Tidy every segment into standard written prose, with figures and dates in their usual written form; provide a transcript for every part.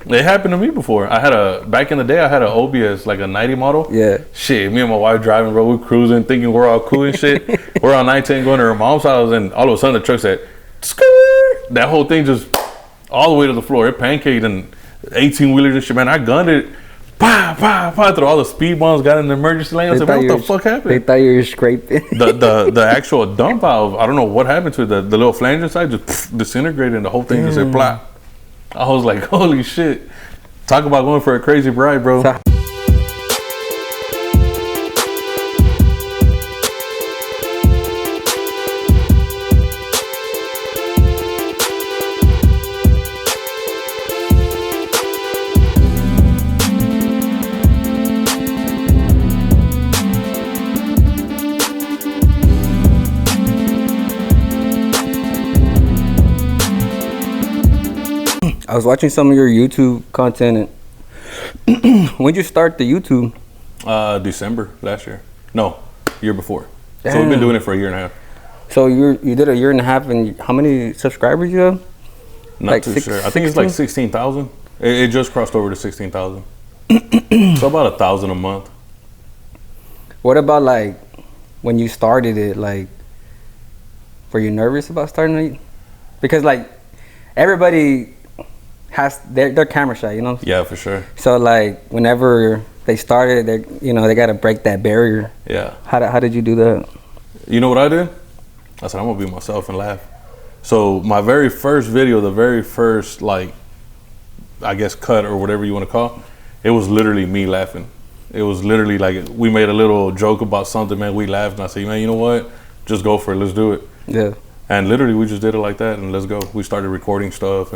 It happened to me before. Back in the day, I had an OBS, like a 90 model. Yeah. Shit, me and my wife driving, bro. We cruising, thinking we're all cool and shit. We're on 19 going to her mom's house, and all of a sudden the truck said, "Skirt." That whole thing just all the way to the floor. It pancaked and 18-wheelers and shit, man. I gunned it. Pa, pa, pa, through all the speed bumps, got in the emergency lane. I said, what the fuck happened? They thought you were scraping. the actual dump valve, I don't know what happened to it. The little flange inside just disintegrated and the whole thing just said plop. I was like, holy shit. Talk about going for a crazy bride, bro. I was watching some of your YouTube content. And when'd you start the YouTube? December last year. No, year before. Damn. So we've been doing it for a year and a half. So you did a year and a half, and how many subscribers you have? Not like too sure. I think it's like 16,000. It just crossed over to 16,000. So about 1,000 a month. What about like when you started it? Like, were you nervous about starting it? Because like everybody has their camera shy, you know? Yeah, for sure. So like whenever they started, they got to break that barrier. Yeah. How did you do that? You know what I did? I said, I'm gonna be myself and laugh. So my very first video, the very first like, I guess cut or whatever you want to call, it was literally me laughing. It was literally like we made a little joke about something, man. We laughed and I said, man, you know what? Just go for it. Let's do it. Yeah. And literally we just did it like that and let's go. We started recording stuff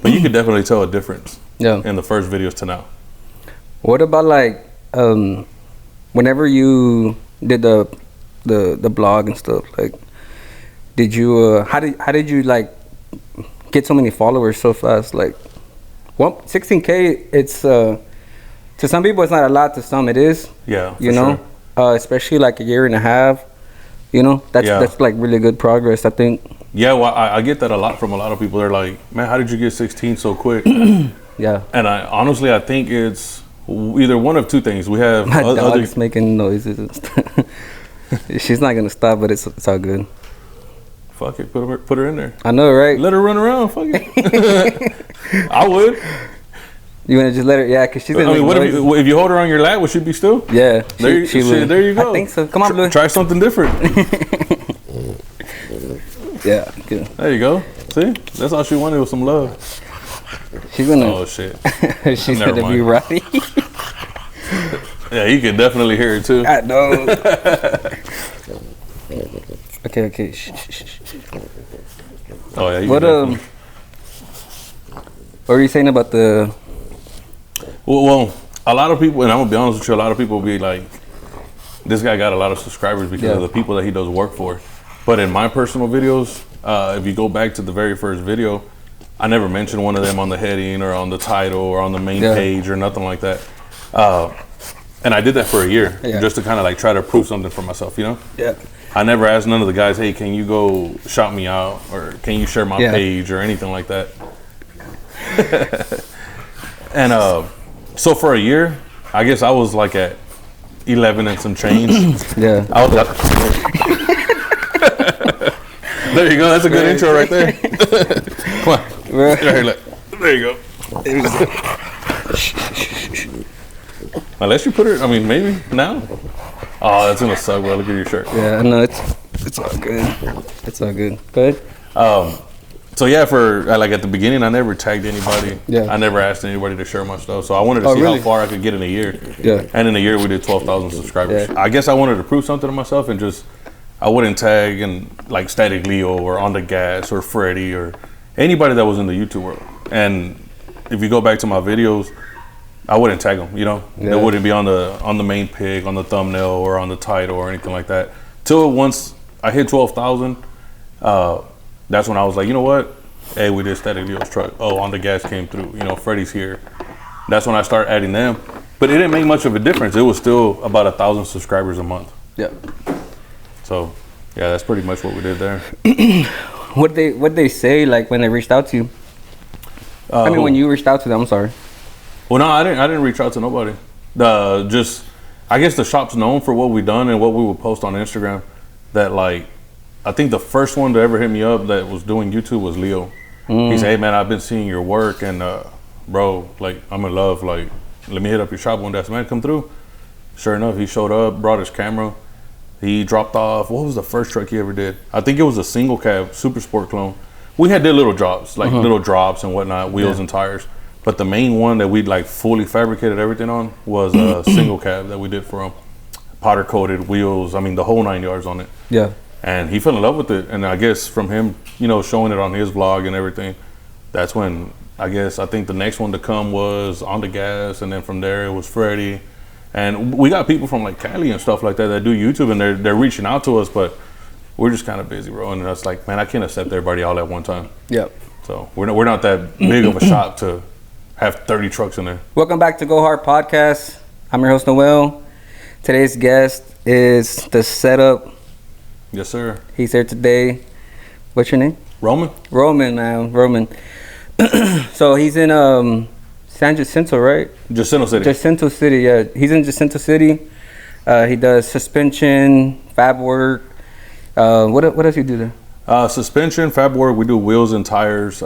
but you could definitely tell a difference. Yeah. In the first videos to now. What about like whenever you did the blog and stuff, like did you how did you like get so many followers so fast? Like 16K, it's to some people it's not a lot, to some it is. Yeah. You know, sure. Especially like a year and a half. You know, that's like really good progress, I think. Yeah, well, I get that a lot from a lot of people. They're like, man, how did you get 16 so quick? Yeah. And I think it's either one of two things. We have my dog's making noises and stuff. She's not gonna stop, but it's all good. Fuck it, put her in there. I know, right? Let her run around. Fuck it. I would. You wanna just let her? Yeah, cause she's gonna. I mean, what if you hold her on your lap? Would she be still? Yeah, she would. There you go. I think so. Come on, Blue. Try something different. Yeah, good. There you go. See, that's all she wanted was some love. She's gonna. Oh shit. She's gonna be rowdy. Yeah, you can definitely hear it too. I know. Okay. Shh. Oh yeah. What were you saying about the? Well, a lot of people, and I'm gonna be honest with you, a lot of people will be like, this guy got a lot of subscribers because of the people that he does work for. But in my personal videos, if you go back to the very first video, I never mentioned one of them on the heading or on the title or on the main page or nothing like that. And I did that for a year just to kind of like try to prove something for myself, you know? Yeah. I never asked none of the guys, hey, can you go shout me out or can you share my page or anything like that. And so for a year, I guess I was like at 11 and some change. Yeah. I was like, there you go. That's a good intro right there. Come on. There you go. Unless you put it, I mean, maybe now. Oh, that's gonna suck. Well, look at your shirt. Yeah, no, it's all good. It's all good. Good. So yeah, for like at the beginning, I never tagged anybody. Yeah. I never asked anybody to share my stuff. So I wanted to see how far I could get in a year. Yeah. And in a year, we did 12,000 subscribers. Yeah. I guess I wanted to prove something to myself and just, I wouldn't tag and like Static Leo or On the Gas or Freddy or anybody that was in the YouTube world. And if you go back to my videos, I wouldn't tag them, you know? Yeah. They wouldn't be on the main pic, on the thumbnail or on the title or anything like that. Till once I hit 12,000, that's when I was like, you know what? Hey, we did Static Leo's truck. Oh, On the Gas came through. You know, Freddy's here. That's when I started adding them. But it didn't make much of a difference. It was still about 1,000 subscribers a month. Yeah. So, yeah, that's pretty much what we did there. What they say like when they reached out to you? I mean, when you reached out to them, I'm sorry. Well, no, I didn't reach out to nobody. I guess the shop's known for what we done and what we would post on Instagram. That like, I think the first one to ever hit me up that was doing YouTube was Leo. He said, "Hey man, I've been seeing your work and bro, like I'm in love. Like, let me hit up your shop one day." I said, "Man, come through." Sure enough, he showed up, brought his camera. He dropped off. What was the first truck he ever did? I think it was a single cab Super Sport clone. We did little jobs, like little drops and whatnot, wheels and tires. But the main one that we like fully fabricated everything on was a single cab that we did for him. Powder coated wheels. I mean, the whole 9 yards on it. Yeah. And he fell in love with it. And I guess from him, you know, showing it on his vlog and everything, that's when I think the next one to come was On the Gas. And then from there it was Freddie. And we got people from like Cali and stuff like that do YouTube, and they're reaching out to us, but we're just kind of busy, bro. And that's like, man, I can't accept everybody all at one time. Yep. So we're not that big of a shop to have 30 trucks in there. Welcome back to Go Hard Podcast. I'm your host, Noel. Today's guest is The Setup. Yes, sir. He's here today. What's your name? Roman, man. Roman. So he's in San Jacinto, right? Jacinto City. Jacinto City, yeah. He's in Jacinto City. He does suspension, fab work. What else you do there? Suspension, fab work. We do wheels and tires,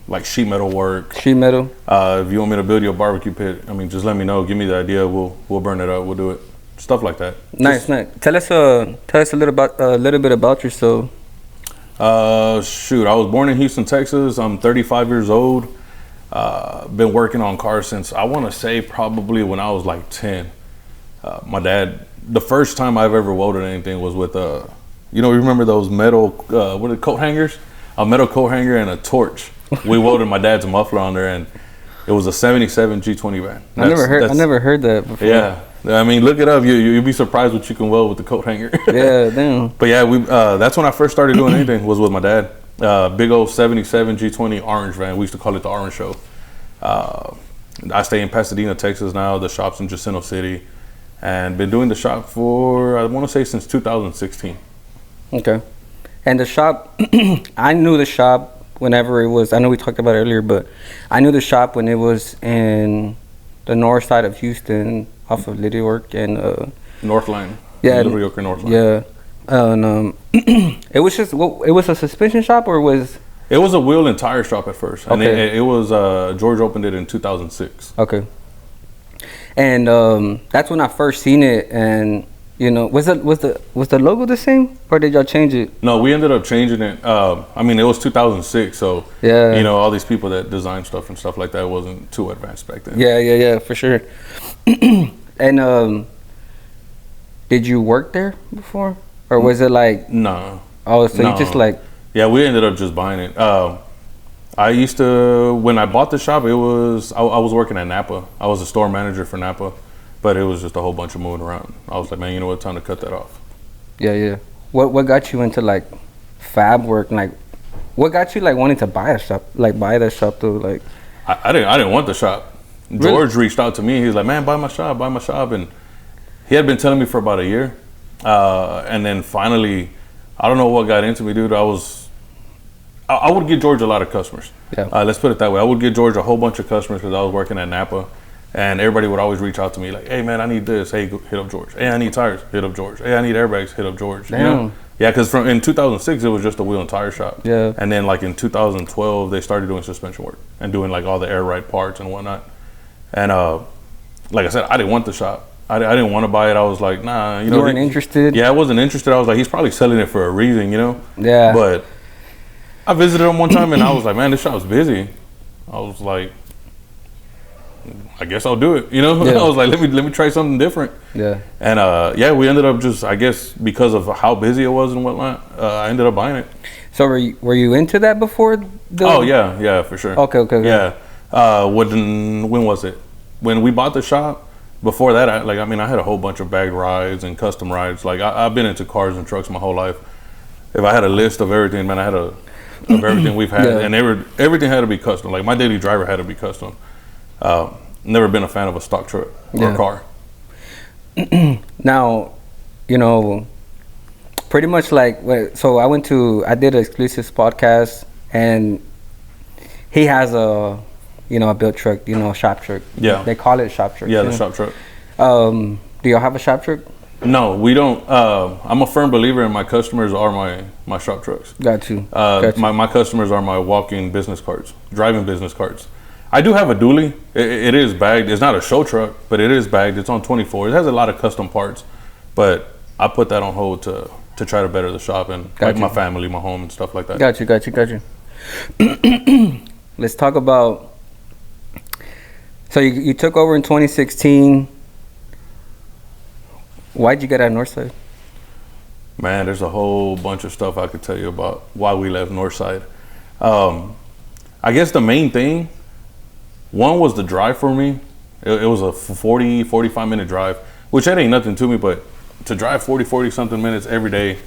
like sheet metal work. Sheet metal. If you want me to build you a barbecue pit, I mean, just let me know. Give me the idea. We'll burn it up. We'll do it. Stuff like that. Nice. Tell us a little bit about yourself. Shoot, I was born in Houston, Texas. I'm 35 years old. Been working on cars since I want to say probably when I was like 10. My dad, the first time I've ever welded anything was with you remember those metal coat hangers? A metal coat hanger and a torch. We welded my dad's muffler on there, and it was a 77 G20 van. I never heard that before. Yeah, I mean, look it up. You'd be surprised what you can weld with the coat hanger. Yeah, damn. But yeah, that's when I first started doing anything was with my dad. Big old 77 G20 orange van. We used to call it the Orange Show. I stay in Pasadena, Texas now. The shop's in Jacinto City, and been doing the shop for, I want to say, since 2016. Okay. And the shop, I knew the shop whenever it was, I know we talked about it earlier, but I knew the shop when it was in the north side of Houston off of Little York and Northline. Yeah. Little York and Northline. Yeah. And it was a suspension shop, or was it was a wheel and tire shop at first. And okay. it was George opened it in 2006. Okay. And that's when I first seen it. And was the logo the same, or did y'all change it? No, we ended up changing it. I mean, it was 2006, so yeah, all these people that design stuff and stuff like that wasn't too advanced back then. Yeah, for sure. And did you work there before, or was it like no? Oh, so you just like. Yeah, we ended up just buying it. I used to, when I bought the shop, I was working at Napa. I was a store manager for Napa, but it was just a whole bunch of moving around. I was like, man, you know what, time to cut that off. Yeah. What got you into like fab work? Like, what got you like wanting to buy that shop though? Like, I didn't want the shop. Really? George reached out to me. He was like, man, buy my shop, and he had been telling me for about a year, and then finally, I don't know what got into me, dude. I would get George a lot of customers. Yeah. Let's put it that way. I would get George a whole bunch of customers because I was working at Napa, and everybody would always reach out to me like, "Hey man, I need this. Hey, hit up George. Hey, I need tires. Hit up George. Hey, I need airbags. Hit up George." Damn. Yeah, because in 2006 it was just a wheel and tire shop. Yeah. And then like in 2012 they started doing suspension work and doing like all the air ride parts and whatnot. And like I said, I didn't want the shop. I didn't want to buy it. I was like, nah, you weren't interested. Yeah, I wasn't interested. I was like, he's probably selling it for a reason, Yeah. But I visited him one time and I was like, man, this shop's busy. I was like, I guess I'll do it. Yeah. I was like, let me try something different. Yeah. And we ended up just, I guess, because of how busy it was and whatnot, I ended up buying it. So were you into that before? Oh yeah, for sure. Okay. Yeah. When was it? When we bought the shop. Before that, I had a whole bunch of bagged rides and custom rides. Like I've been into cars and trucks my whole life. If I had a list of everything, man, I had of everything we've had, yeah. and everything had to be custom. Like my daily driver had to be custom. Never been a fan of a stock truck or a car. Now, pretty much like, so I did an exclusive podcast, and he has a, you know, a built truck, you know, a shop truck. Yeah. They call it shop truck. Yeah, the shop truck. Do y'all have a shop truck? No, we don't. I'm a firm believer in my customers are my shop trucks. Got you. Got you. My customers are my walking business cards, driving business cards. I do have a dually. It is bagged. It's not a show truck, but it is bagged. It's on 24. It has a lot of custom parts, but I put that on hold to try to better the shop and like my family, my home, and stuff like that. Got you. Let's talk about. So you took over in 2016. Why'd you get out of Northside? Man, there's a whole bunch of stuff I could tell you about why we left Northside. I guess the main thing, one was the drive for me. It was a 45 minute drive, which that ain't nothing to me, but to drive 40 something minutes every day,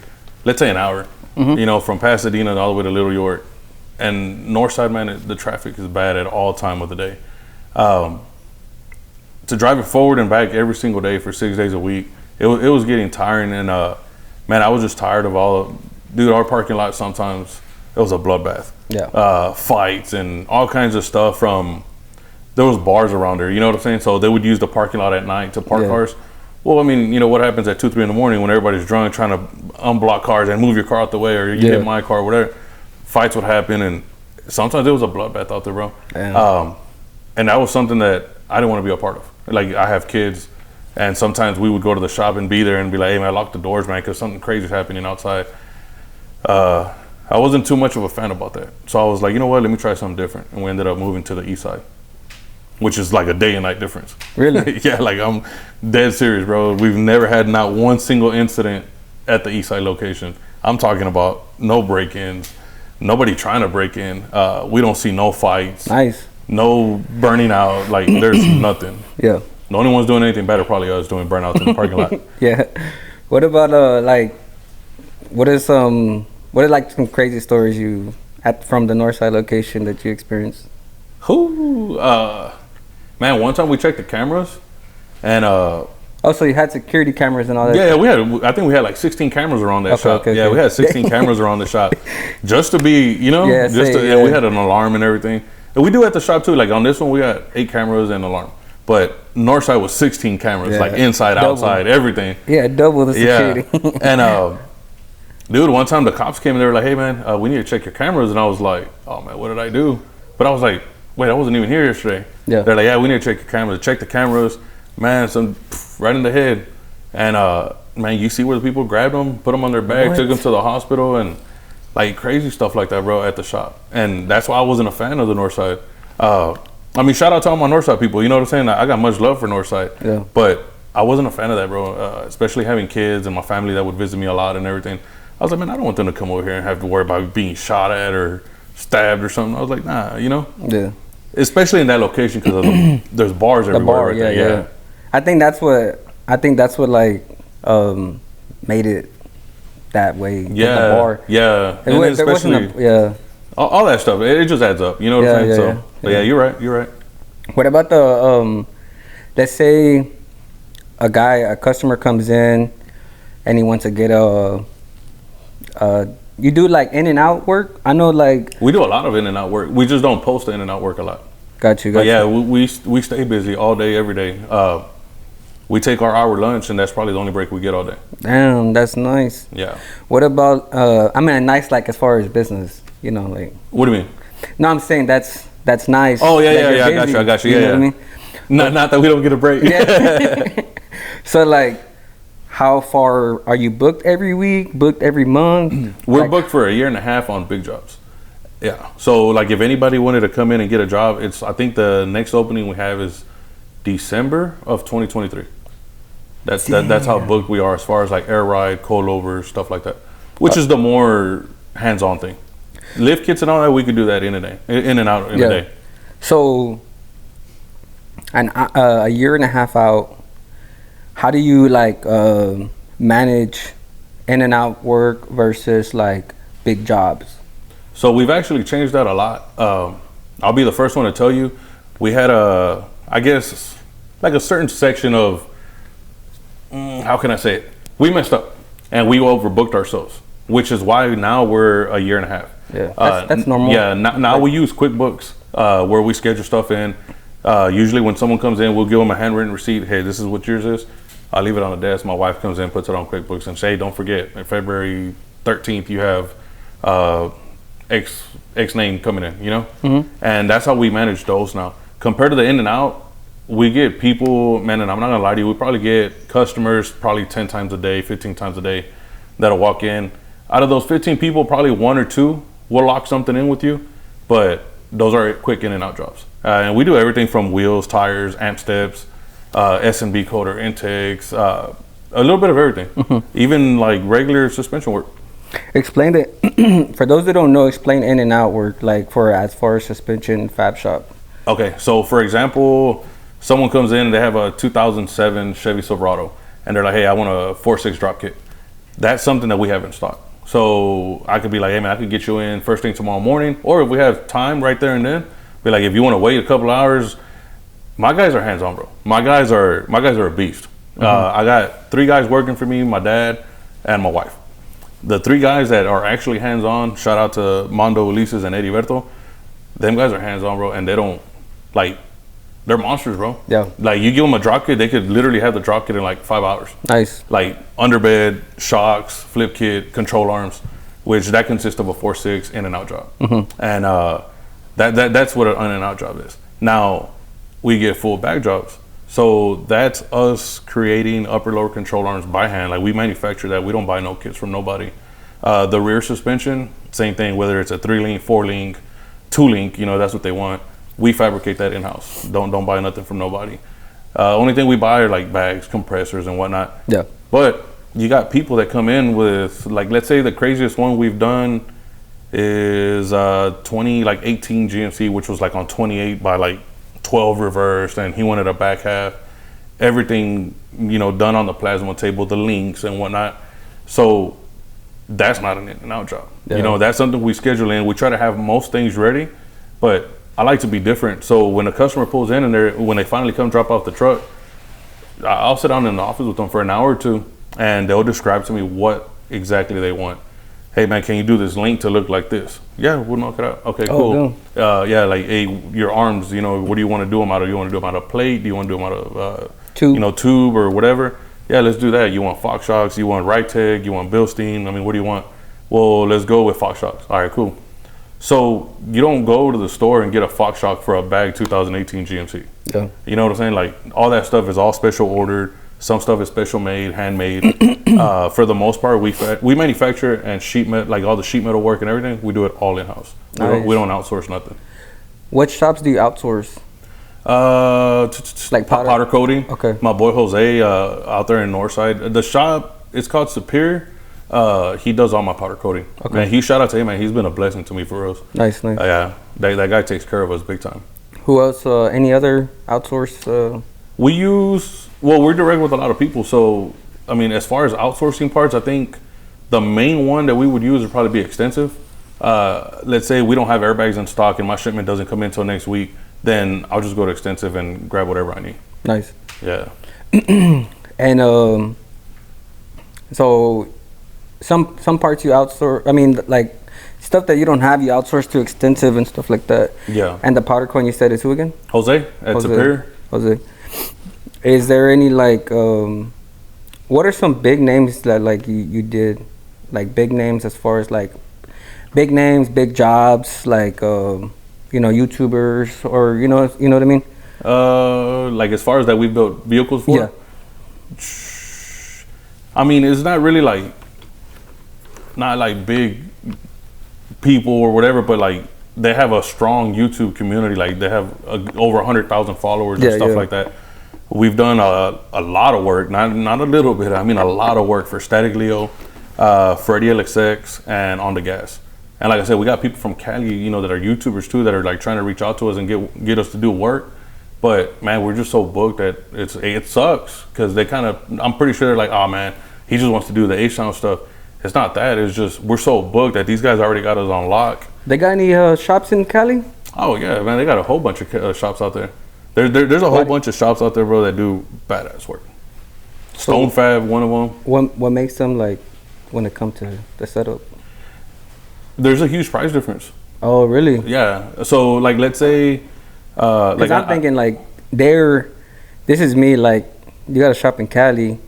let's say an hour, you know, from Pasadena all the way to Little York. And Northside, man, the traffic is bad at all time of the day. To drive it forward and back every single day for 6 days a week, it was getting tiring. And man, I was just tired of our parking lot sometimes, it was a bloodbath. Yeah. Fights and all kinds of stuff there was bars around there, you know what I'm saying? So they would use the parking lot at night to park cars. Well, I mean, you know what happens at 2, 3 in the morning when everybody's drunk trying to unblock cars and move your car out the way, or you hit my car, whatever. Fights would happen, and sometimes it was a bloodbath out there, bro. And that was something that I didn't want to be a part of. Like, I have kids, and sometimes we would go to the shop and be there and be like, hey, man, lock the doors, man, because something crazy is happening outside. I wasn't too much of a fan about that. So I was like, you know what, let me try something different. And we ended up moving to the east side, which is like a day and night difference. Really? Yeah, like I'm dead serious, bro. We've never had not one single incident at the east side location. I'm talking about no break-ins, nobody trying to break in. We don't see no fights. Nice. No burning out. Like, there's nothing. Yeah. The only ones doing anything better probably us doing burnouts in the parking lot. Yeah. What about like, what are like some crazy stories from the Northside location that you experienced? Man, one time we checked the cameras, and so you had security cameras and all that? Yeah, I think we had like 16 cameras around that shop. We had 16 cameras around the shop, just to be, you know, and we had an alarm and everything. And we do at the shop too. Like on this one, we got 8 cameras and alarm. But Northside was 16 cameras, like inside, outside, everything. Yeah, double the security. Yeah. And dude, one time the cops came and they were like, "Hey man, we need to check your cameras." And I was like, "Oh man, what did I do?" But I was like, "Wait, I wasn't even here yesterday." Yeah. They're like, "Yeah, we need to check your cameras." Check the cameras, man. Right in the head, and man, you see where the people grabbed them, put them on their back, took them to the hospital, and like crazy stuff like that, bro, at the shop. And that's why I wasn't a fan of the Northside. I mean, shout out to all my Northside people. You know what I'm saying? I got much love for Northside. Yeah. But I wasn't a fan of that, bro. Especially having kids and my family that would visit me a lot and everything. I was like, man, I don't want them to come over here and have to worry about being shot at or stabbed or something. I was like, nah, you know? Yeah. Especially in that location because there's bars everywhere. Yeah. I think that's what like made it that way. Yeah. The bar. Yeah. And especially all that stuff. It just adds up. You know what I'm saying? But yeah, you're right. What about the let's say a customer comes in and he wants to get you do like in and out work? I know, like we do a lot of in and out work. We just don't post the in and out work a lot. Got you. But yeah, we stay busy all day, every day. We take our hour lunch, and that's probably the only break we get all day. Damn, that's nice. Yeah. What about I mean, nice like as far as business, you know, like. What do you mean? No, I'm saying that's nice. Oh yeah. I got you. Yeah. You know what I mean? Not that we don't get a break. Yeah. So like, how far are you booked every week? Booked every month? We're booked for a year and a half on big jobs. Yeah. So like, if anybody wanted to come in and get a job, I think the next opening we have is December of 2023. That's how booked we are as far as like air ride, coilover, stuff like that, which is the more hands-on thing. Lift kits and all that, we could do that in and out in a day. So, a year and a half out, how do you like manage in and out work versus like big jobs? So we've actually changed that a lot. I'll be the first one to tell you, we had I guess like a certain section of, how can I say it? We messed up and we overbooked ourselves. which is why now we're a year and a half. Yeah, that's normal. Yeah, now we use QuickBooks where we schedule stuff in. Usually when someone comes in, we'll give them a handwritten receipt. Hey, this is what yours is. I'll leave it on the desk. My wife comes in, puts it on QuickBooks, and say, don't forget, on February 13th, you have X name coming in, you know? Mm-hmm. And that's how we manage those now. Compared to the in and out, we get people, man, and I'm not gonna lie to you, we probably get customers probably 10 times a day, 15 times a day that'll walk in. Out of those 15 people, probably 1 or 2 will lock something in with you, but those are quick in and out jobs. And we do everything from wheels, tires, amp steps, S&B coder intakes, a little bit of everything, even like regular suspension work. Explain it for those that don't know. Explain in and out work, like for as far as suspension fab shop. Okay, so for example, someone comes in and they have a 2007 Chevy Silverado, and they're like, "Hey, I want a 4.6 drop kit." That's something that we have in stock. So I could be like, "Hey man, I could get you in first thing tomorrow morning," or if we have time right there and then, be like, "If you want to wait a couple hours." My guys are hands-on, bro. My guys are a beast. I got 3 guys working for me, my dad and my wife. The 3 guys that are actually hands-on, shout out to Mondo, Ulises, and Eddie Berto. Them guys are hands-on, bro, and they don't, like, they're monsters, bro. Yeah. Like, you give them a drop kit, they could literally have the drop kit in like 5 hours. Nice. Like, underbed, shocks, flip kit, control arms, which that consists of a 4.6 in and out job. And that's what an in and out job is. Now, we get full back jobs. So that's us creating upper lower control arms by hand. Like, we manufacture that. We don't buy no kits from nobody. The rear suspension, same thing, whether it's a 3-link, 4-link, 2-link, you know, that's what they want. We fabricate that in-house. Don't buy nothing from nobody. Only thing we buy are like bags, compressors and whatnot. Yeah. But you got people that come in with, like, let's say the craziest one we've done is 18 GMC, which was like on 28 by like 12 reversed, and he wanted a back half, everything, you know, done on the plasma table, the links and whatnot. So that's not an in and out job. Yeah. You know, that's something we schedule in. We try to have most things ready, but I like to be different. So when a customer pulls in and when they finally come drop off the truck, I'll sit down in the office with them for an hour or 2, and they'll describe to me what exactly they want. Hey man, can you do this link to look like this? Yeah, we'll knock it out. Okay, cool. Yeah, like, hey, your arms, you know, what do you want to do them out of? You want to do them out of plate? Do you want to do them out of tube? You know, tube or whatever? Yeah, let's do that. You want Fox shocks? You want Rytec? You want Bilstein? I mean, what do you want? Well, let's go with Fox shocks. All right, cool. So you don't go to the store and get a Fox shock for a bag 2018 GMC. Yeah. You know what I'm saying? Like, all that stuff is all special ordered. Some stuff is special made, handmade. For the most part, we manufacture and sheet metal, like all the sheet metal work and everything. We do it all in house. Nice. We don't outsource nothing. What shops do you outsource? Like powder coating. Okay. My boy Jose out there in Northside. The shop, it's called Superior. He does all my powder coating. Okay. Man, he shout out to him, man. He's been a blessing to me for real. Nice. Yeah, that guy takes care of us big time. Who else? Any other outsource? We're direct with a lot of people. So, I mean, as far as outsourcing parts, I think the main one that we would use would probably be Extensive. Let's say we don't have airbags in stock and my shipment doesn't come in until next week, then I'll just go to Extensive and grab whatever I need. Nice. Yeah. And so some parts you outsource. I mean, like stuff that you don't have, you outsource to Extensive and stuff like that. Yeah. And the powder coin you said is who again? Jose at Superior. Jose. Is there any like what are some big names that like you did, like big names as far as like big names, big jobs, like you know, YouTubers, or you know what I mean? Like as far as that we built vehicles for? Yeah. I mean, it's not really like big people or whatever, but like they have a strong YouTube community. Like they have over 100,000 followers and stuff like that. We've done a lot of work, not a little bit. I mean, a lot of work for Static Leo, Freddie LXX, and On the Gas. And like I said, we got people from Cali, you know, that are YouTubers too, that are like trying to reach out to us and get us to do work. But man, we're just so booked that it sucks, because they kind of, I'm pretty sure they're like, oh man, he just wants to do the H-Sound stuff. It's not that. It's just we're so booked that these guys already got us on lock. They got any shops in Cali? Oh yeah, man, they got a whole bunch of shops out there. There's a whole bunch of shops out there, bro, that do badass work. Stone Fab, one of them. What makes them like when it comes to the setup? There's a huge price difference. Oh, really? Yeah. So like, let's say, like I'm thinking like this is me, like you got to shop in Cali.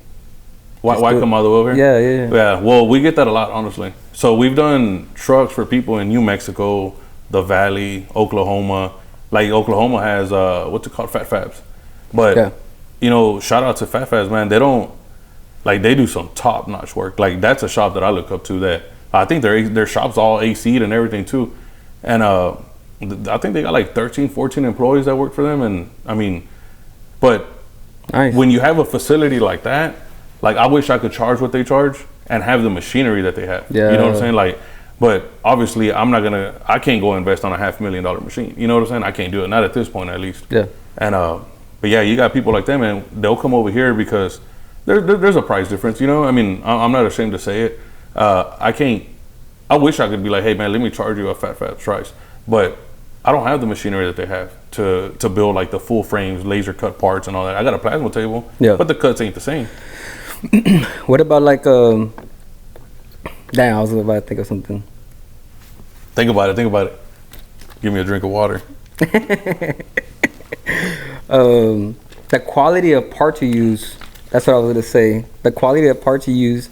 Why come all the way over? Yeah. Well, we get that a lot, honestly. So we've done trucks for people in New Mexico, the Valley, Oklahoma. Like Oklahoma has what's it called, Fat Fabs. But you know, shout out to Fat Fabs, man. They do some top notch work. Like that's a shop that I look up to. That I think their shop's all AC'd and everything too. And I think they got like 13, 14 employees that work for them. And I mean, but nice. When you have a facility like that, like I wish I could charge what they charge and have the machinery that they have. Yeah. You know what I'm saying? Like, but obviously I can't go invest on a $500,000 machine. You know what I'm saying? I can't do it. Not at this point, at least. Yeah. And, but yeah, you got people like them and they'll come over here because there's a price difference, you know? I mean, I'm not ashamed to say it. I wish I could be like, hey man, let me charge you a Fat price. But I don't have the machinery that they have to build like the full frames, laser cut parts and all that. I got a plasma table, but the cuts ain't the same. What about like damn, I was about to think of something. Think about it. Give me a drink of water. The quality of parts you use, that's what I was gonna say. The quality of parts you use,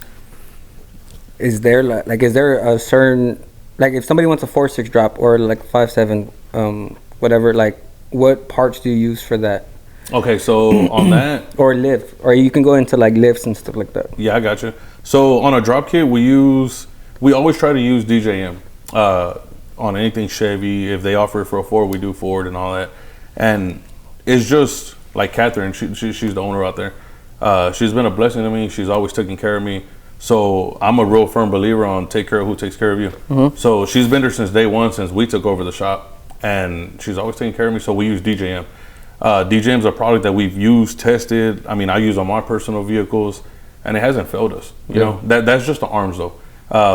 is there is there a certain, like if somebody wants a 4.6 drop or like 5.7, whatever, like what parts do you use for that? Okay, so on that, or lift, or you can go into like lifts and stuff like that. Yeah, I got you. So on a drop kit, we always try to use DJM on anything Chevy. If they offer it for a Ford, we do Ford and all that. And it's just like Catherine, she's the owner out there. She's been a blessing to me. She's always taken care of me. So I'm a real firm believer on take care of who takes care of you. Mm-hmm. So she's been there since day one, since we took over the shop, and she's always taken care of me. So we use DJM. DJM's a product that we've used, tested. I mean, I use on my personal vehicles, and it hasn't failed us. You know, that's just the arms though.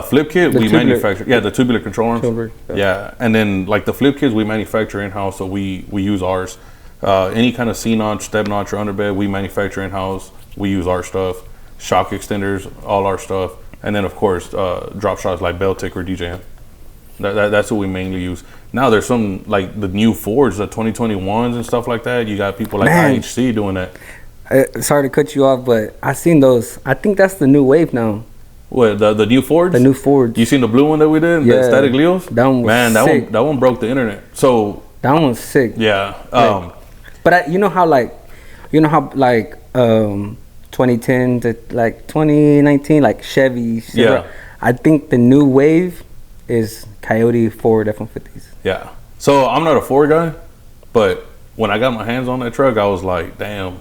Flip kit we manufacture. Yeah, the tubular control arms. Yeah, and then like the flip kits we manufacture in house, so we use ours. Any kind of C notch, step notch, or underbed we manufacture in house. We use our stuff. Shock extenders, all our stuff, and then of course drop shots like Beltic or DJM. That's what we mainly use. Now there's some like the new Fords, the 2021s and stuff like that. You got people like IHC doing that. Sorry to cut you off, but I seen those. I think that's the new wave now. What, the new Fords? The new Fords. You seen the blue one that we did? Yeah. The static Leos? That one was sick. That one broke the internet. So that one was sick. Yeah. But you know how 2010 to like 2019, like Chevy. Yeah. I think the new wave is Coyote Ford F-150s. Yeah. So I'm not a Ford guy, but when I got my hands on that truck, I was like, damn,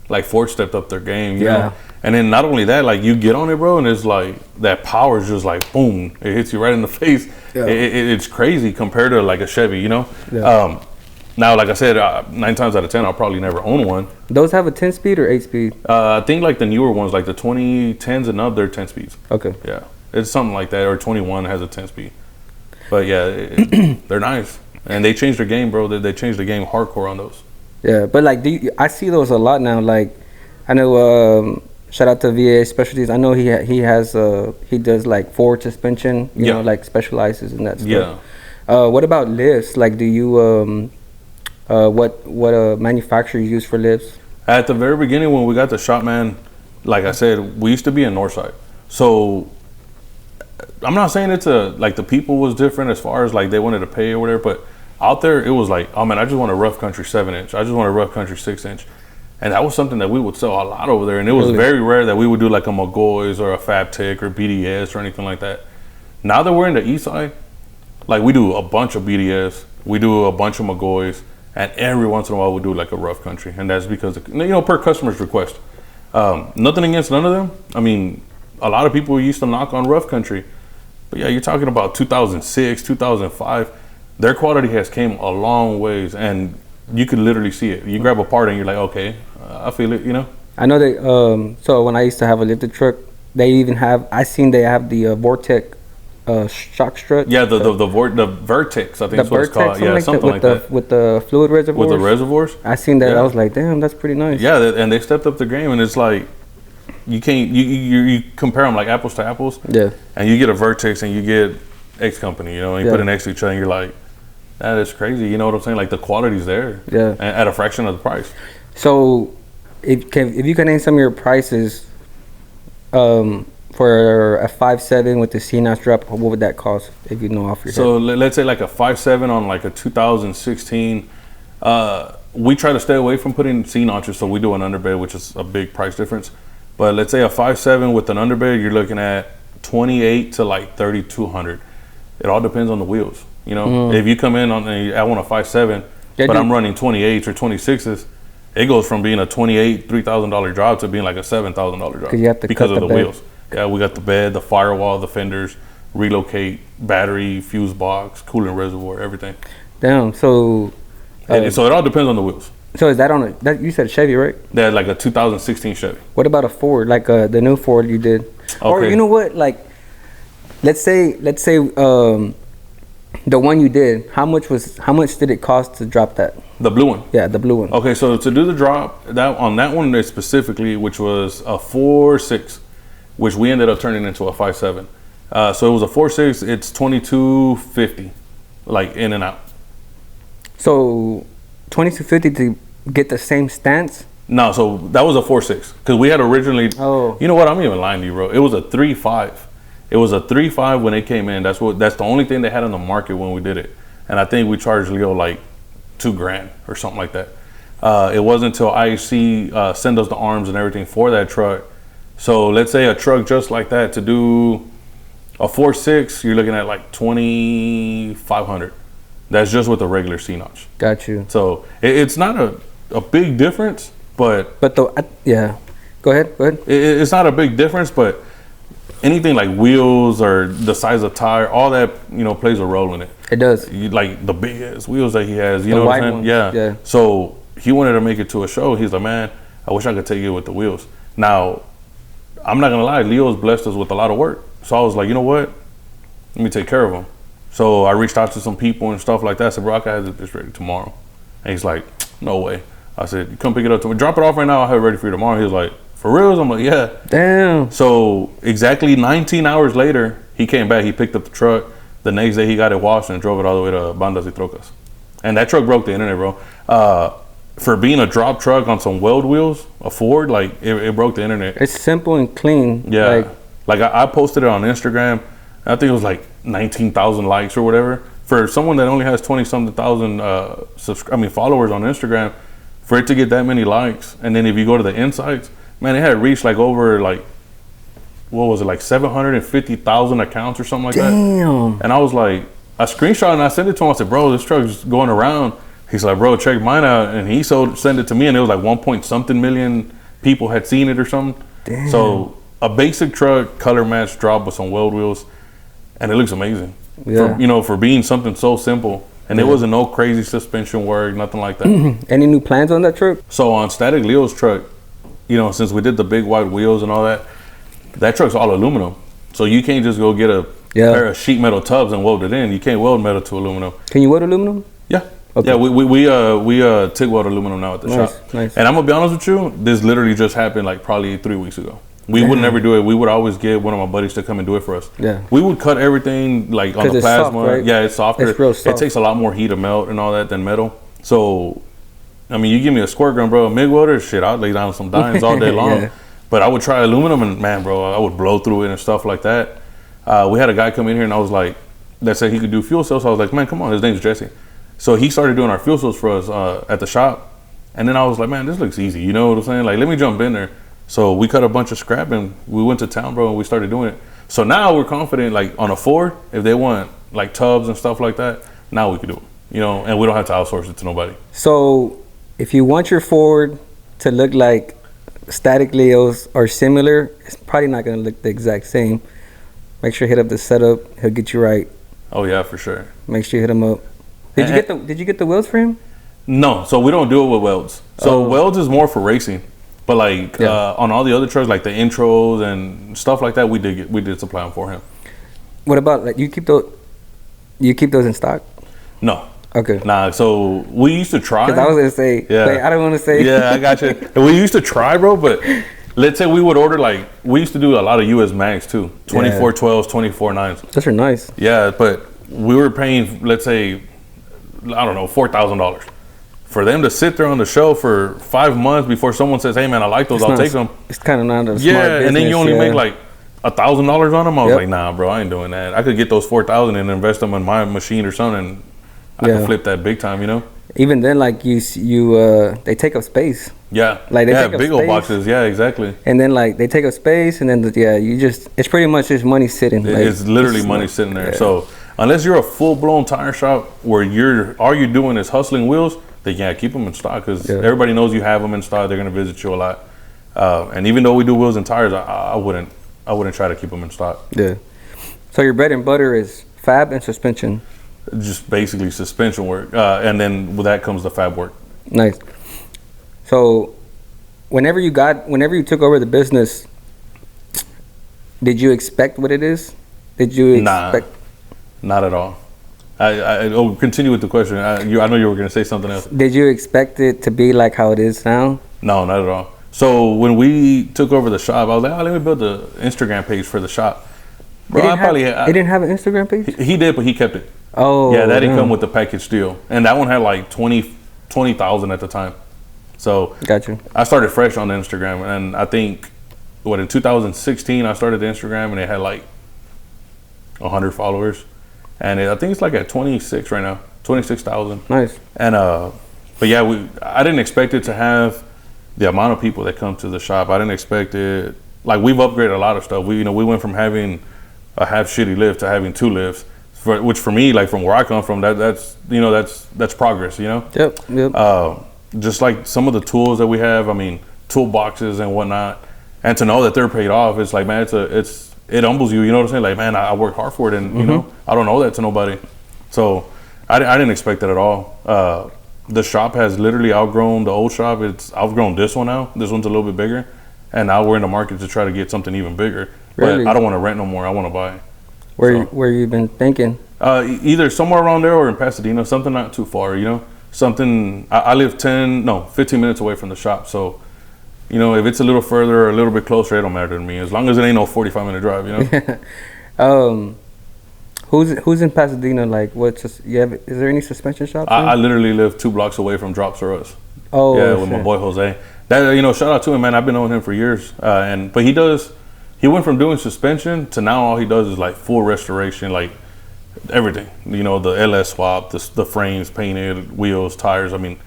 like Ford stepped up their game, you know? And then not only that, like you get on it, bro, and it's like that power is just like boom, it hits you right in the face. Yeah. It's crazy compared to like a Chevy, you know? Yeah. Now, like I said, 9 times out of 10, I'll probably never own one. Those have a 10-speed or 8-speed? I think like the newer ones, like the 2010s and up, they're 10 speeds. Okay. Yeah, it's something like that, or 21 has a 10-speed. But yeah, they're nice, and they changed their game, bro. They changed the game hardcore on those. Yeah, but like, I see those a lot now. Like, I know. Shout out to VA Specialties. I know he does like Ford suspension. You know, like specializes in that stuff. Yeah. What about lifts? Like, do you what manufacturer you use for lifts? At the very beginning when we got the shop, man, like I said, we used to be in Northside. So I'm not saying it's like the people was different as far as like they wanted to pay or whatever, but out there it was like, oh man, I just want a rough country 7-inch. I just want a rough country 6-inch. And that was something that we would sell a lot over there. And it was very rare that we would do like a McGoy's or a FabTech or BDS or anything like that. Now that we're in the east side, like we do a bunch of BDS, we do a bunch of McGoy's, and every once in a while we do like a rough country. And that's because, per customer's request. Nothing against none of them. I mean, a lot of people used to knock on rough country. But yeah, you're talking about 2006, 2005. Their quality has came a long ways, and you could literally see it. You grab a part and you're like, okay, I feel it, you know? I know they, so when I used to have a lifted truck, they have the Vortex shock strut. Yeah, the Vertex, I think that's what it's called. Yeah, something like that. With the fluid reservoirs. With the reservoirs? I seen that. I was like, damn, that's pretty nice. Yeah, and they stepped up the game, and it's like, you can't you compare them like apples to apples. Yeah. And you get a Vertex and you get X company, you know, and you put it next to each other, and you're like, that is crazy. You know what I'm saying? Like the quality's there. Yeah. And at a fraction of the price. So, if you can name some of your prices, for a 5.7 with the C-notch drop, what would that cost if you know off your head? So let's say like a 5.7 on like a 2016. We try to stay away from putting C-notches, so we do an underbed, which is a big price difference. But let's say a 5.7 with an underbed, you're looking at 28 to like 3,200. It all depends on the wheels. You know, if you come in on I want a 5.7, but I'm running 28s or 26s, it goes from being a $3,000 drop to being like a $7,000 drop you have to because cut of the bed. wheels. Yeah, we got the bed, the firewall, the fenders, relocate, battery, fuse box, coolant reservoir, everything. Damn. So. So it all depends on the wheels. So is that on that you said Chevy, right? They're like a 2016 Chevy. What about a Ford, like the new Ford you did? Okay. Or you know what, like, let's say the one you did, how much did it cost to drop that? The blue one. Yeah, the blue one. Okay, so to do the drop on that one specifically, which was a 4.6, which we ended up turning into a 5.7. So it was a 4.6. It's $2,250, like in and out. So $2,250 to get the same stance? No, so that was a 4.6 because we had originally. Oh. You know what? I'm even lying to you, bro. It was a 3.5. It was a 3.5 when it came in. That's the only thing they had on the market when we did it. And I think we charged Leo like $2,000 or something like that. It wasn't until IHC sent us the arms and everything for that truck. So let's say a truck just like that to do a 4.6, you're looking at like $2,500. That's just with a regular C-notch. Got you. So it's not a big difference, but yeah. Go ahead. It's not a big difference, but anything like wheels or the size of tire, all that, you know, plays a role in it. It does. Like the big ass wheels that he has, you know what I'm saying? Yeah. So he wanted to make it to a show. He's like, man, I wish I could take it with the wheels. Now, I'm not gonna lie, Leo's blessed us with a lot of work. So I was like, you know what? Let me take care of him. So I reached out to some people and stuff like that. I said, bro, I can have this ready tomorrow. And he's like, no way. I said, you come pick it up tomorrow. Drop it off right now. I'll have it ready for you tomorrow. He was like, for reals? I'm like, yeah. Damn. So exactly 19 hours later, he came back. He picked up the truck. The next day, he got it washed and drove it all the way to Bandas y Trocas. And that truck broke the internet, bro. For being a drop truck on some weld wheels, a Ford, like it broke the internet. It's simple and clean. Yeah. Like I posted it on Instagram. I think it was like 19,000 likes or whatever. For someone that only has 20-something thousand followers on Instagram, for it to get that many likes, and then if you go to the insights, man, it had reached like over like, what was it, like 750,000 accounts or something like that. Damn. And I was like, I screenshot and I sent it to him. I said, bro, this truck's going around. He's like, bro, check mine out. And he sent it to me, and it was like 1-point-something million people had seen it or something. Damn. So a basic truck, color match drop with some weld wheels, and it looks amazing. Yeah. For being something so simple. And there wasn't no crazy suspension work, nothing like that. Any new plans on that truck? So on Static Leo's truck, since we did the big wide wheels and all that, that truck's all aluminum. So you can't just go get a pair of sheet metal tubs and weld it in. You can't weld metal to aluminum. Can you weld aluminum? Yeah. Okay. Yeah, we TIG weld aluminum now at the shop. Nice. And I'm gonna be honest with you, this literally just happened like probably 3 weeks ago. We would never do it. We would always get one of my buddies to come and do it for us. Yeah. We would cut everything like on the plasma. Soft, right? Yeah, it's softer. It's real soft. It takes a lot more heat to melt and all that than metal. So, I mean, you give me a squirt gun, bro, a MIG welder, shit, I'd lay down some dimes all day long. Yeah. But I would try aluminum, and man, bro, I would blow through it and stuff like that. We had a guy come in here, and I was like, that said he could do fuel cells. So I was like, man, come on, his name's Jesse. So he started doing our fuel cells for us at the shop. And then I was like, man, this looks easy. You know what I'm saying? Like, let me jump in there. So we cut a bunch of scrap, and we went to town, bro, and we started doing it. So now we're confident, like on a Ford, if they want like tubs and stuff like that, now we can do it, and we don't have to outsource it to nobody. So if you want your Ford to look like Static Leos or similar, it's probably not going to look the exact same. Make sure you hit up the setup. He'll get you right. Oh yeah, for sure. Make sure you hit him up. Did you get the wheels for him? No, so we don't do it with welds. So welds is more for racing. But like on all the other trucks, like the intros and stuff like that, we did supply them for him. What about like you keep those in stock? No. Okay. Nah. So we used to try. Because I was gonna say, I don't want to say. Yeah, I got you. We used to try, bro, but let's say we would order, like, we used to do a lot of US mags too, 24 12s, 24 9s. Those are nice. Yeah, but we were paying, let's say, I don't know, $4,000 for them to sit there on the shelf for 5 months before someone says, hey man, I like those, I'll take them. It's kind of not a smart business, and then you only make like $1,000 on them. I was like, nah, bro, I ain't doing that. I could get those 4,000 and invest them in my machine or something. I could flip that big time, you know. Even then, like you they take up space. Yeah, like they take up big old boxes. Yeah, exactly. And then like they take up space, and then it's pretty much just money sitting. It's literally money sitting there. So unless you're a full blown tire shop where all you're doing is hustling wheels, then keep them in stock because everybody knows you have them in stock. They're gonna visit you a lot. And even though we do wheels and tires, I wouldn't try to keep them in stock. Yeah. So your bread and butter is fab and suspension. Just basically suspension work, and then with that comes the fab work. Nice. So, whenever you took over the business, did you expect what it is? Did you expect? Not at all. I'll continue with the question. I know you were going to say something else. Did you expect it to be like how it is now? No, not at all. So when we took over the shop, I was like, let me build the Instagram page for the shop. Bro, he didn't have an Instagram page? He did, but he kept it. Oh. Yeah, that didn't come with the package deal. And that one had like 20,000 at the time. So gotcha. I started fresh on the Instagram. And I think, in 2016, I started the Instagram and it had like 100 followers. And I think it's like at 26 right now, 26,000. Nice. And, but yeah, I didn't expect it to have the amount of people that come to the shop. I didn't expect it. Like, we've upgraded a lot of stuff. We went from having a half shitty lift to having 2 lifts. Which for me, like from where I come from, that's progress, you know. Yep. Just like some of the tools that we have, I mean, toolboxes and whatnot, and to know that they're paid off, it's like, man, it humbles you, you know what I'm saying? Like, man, I worked hard for it, and you know, I don't owe that to nobody. So I didn't expect that at all. The shop has literally outgrown the old shop. It's outgrown this one now. This one's a little bit bigger, and now we're in the market to try to get something even bigger. Really? But I don't want to rent no more. I want to buy. Where you been thinking? Either somewhere around there or in Pasadena, something not too far, you know. Something, I live 15 minutes away from the shop, so, you know, if it's a little further or a little bit closer, it don't matter to me, as long as it ain't no 45-minute drive, you know. Who's in Pasadena? Like, is there any suspension shops? I literally live 2 blocks away from Drops or Us. Oh, yeah, with my boy Jose. That, you know, shout out to him, man. I've been knowing him for years, but he went from doing suspension to now all he does is like full restoration, like everything. You know, the LS swap, the frames painted, wheels, tires. I mean,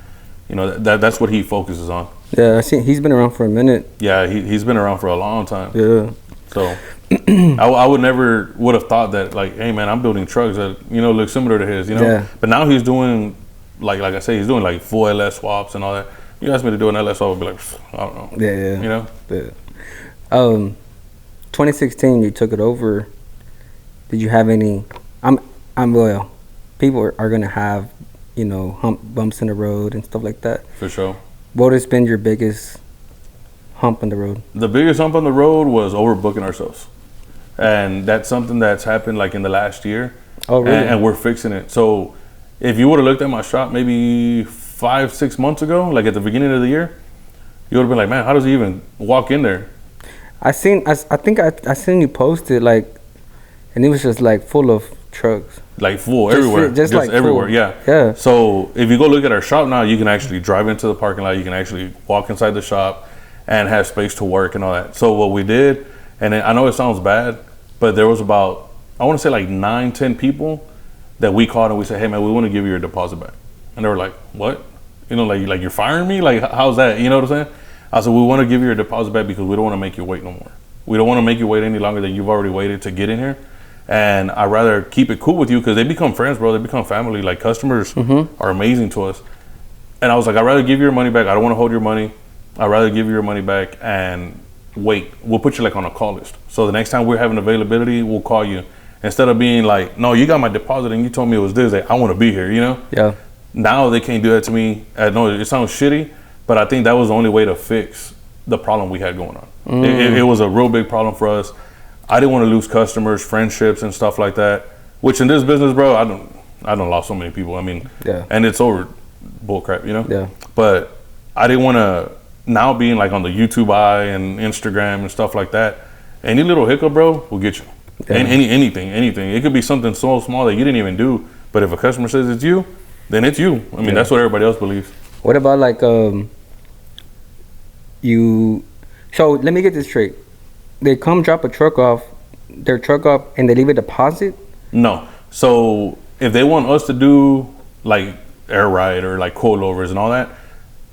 you know, that's what he focuses on. Yeah, I see. He's been around for a minute. Yeah, he's been around for a long time. Yeah. So I would have thought that, like, hey man, I'm building trucks that, you know, look similar to his, you know. Yeah. But now he's doing like I say, he's doing like full LS swaps and all that. You asked me to do an LS swap, I'd be like, I don't know. Yeah. You know. Yeah. 2016, you took it over. Did you have any? Well, people are gonna have, you know, bumps in the road and stuff like that. For sure. What has been your biggest hump on the road? The biggest hump on the road was overbooking ourselves, and that's something that's happened like in the last year. Oh, really? And we're fixing it. So, if you would have looked at my shop maybe 5-6 months ago, like at the beginning of the year, you would have been like, man, how does he even walk in there? I think I seen you post it, like, and it was just like full of trucks. Like full everywhere, just like everywhere, full. Yeah. So if you go look at our shop now, you can actually drive into the parking lot. You can actually walk inside the shop and have space to work and all that. So what we did, and I know it sounds bad, but there was about, I want to say like 9-10 people that we called and we said, hey man, we want to give you your deposit back. And they were like, what? You know, like you're firing me? Like, how's that? You know what I'm saying? I said, we want to give you your deposit back because we don't want to make you wait no more. We don't want to make you wait any longer than you've already waited to get in here. And I'd rather keep it cool with you because they become friends, bro. They become family. Like, customers are amazing to us. And I was like, I'd rather give you your money back. I don't want to hold your money. I'd rather give you your money back and wait. We'll put you like on a call list. So the next time we're having availability, we'll call you. Instead of being like, no, you got my deposit and you told me it was this day. I want to be here, you know? Yeah. Now they can't do that to me. I know it sounds shitty, but I think that was the only way to fix the problem we had going on. It was a real big problem for us. I didn't want to lose customers, friendships, and stuff like that. Which in this business, bro, I don't lost so many people. I mean, yeah. And it's over bull crap, you know. Yeah. But I didn't want to now being like on the YouTube eye and Instagram and stuff like that, any little hiccup, bro, will get you. Yeah. Anything. It could be something so small that you didn't even do, but if a customer says it's you, then it's you. I mean, that's what everybody else believes. What about like you? So let me get this straight. They come drop their truck off, and they leave a deposit? No. So if they want us to do like air ride or like coilovers and all that,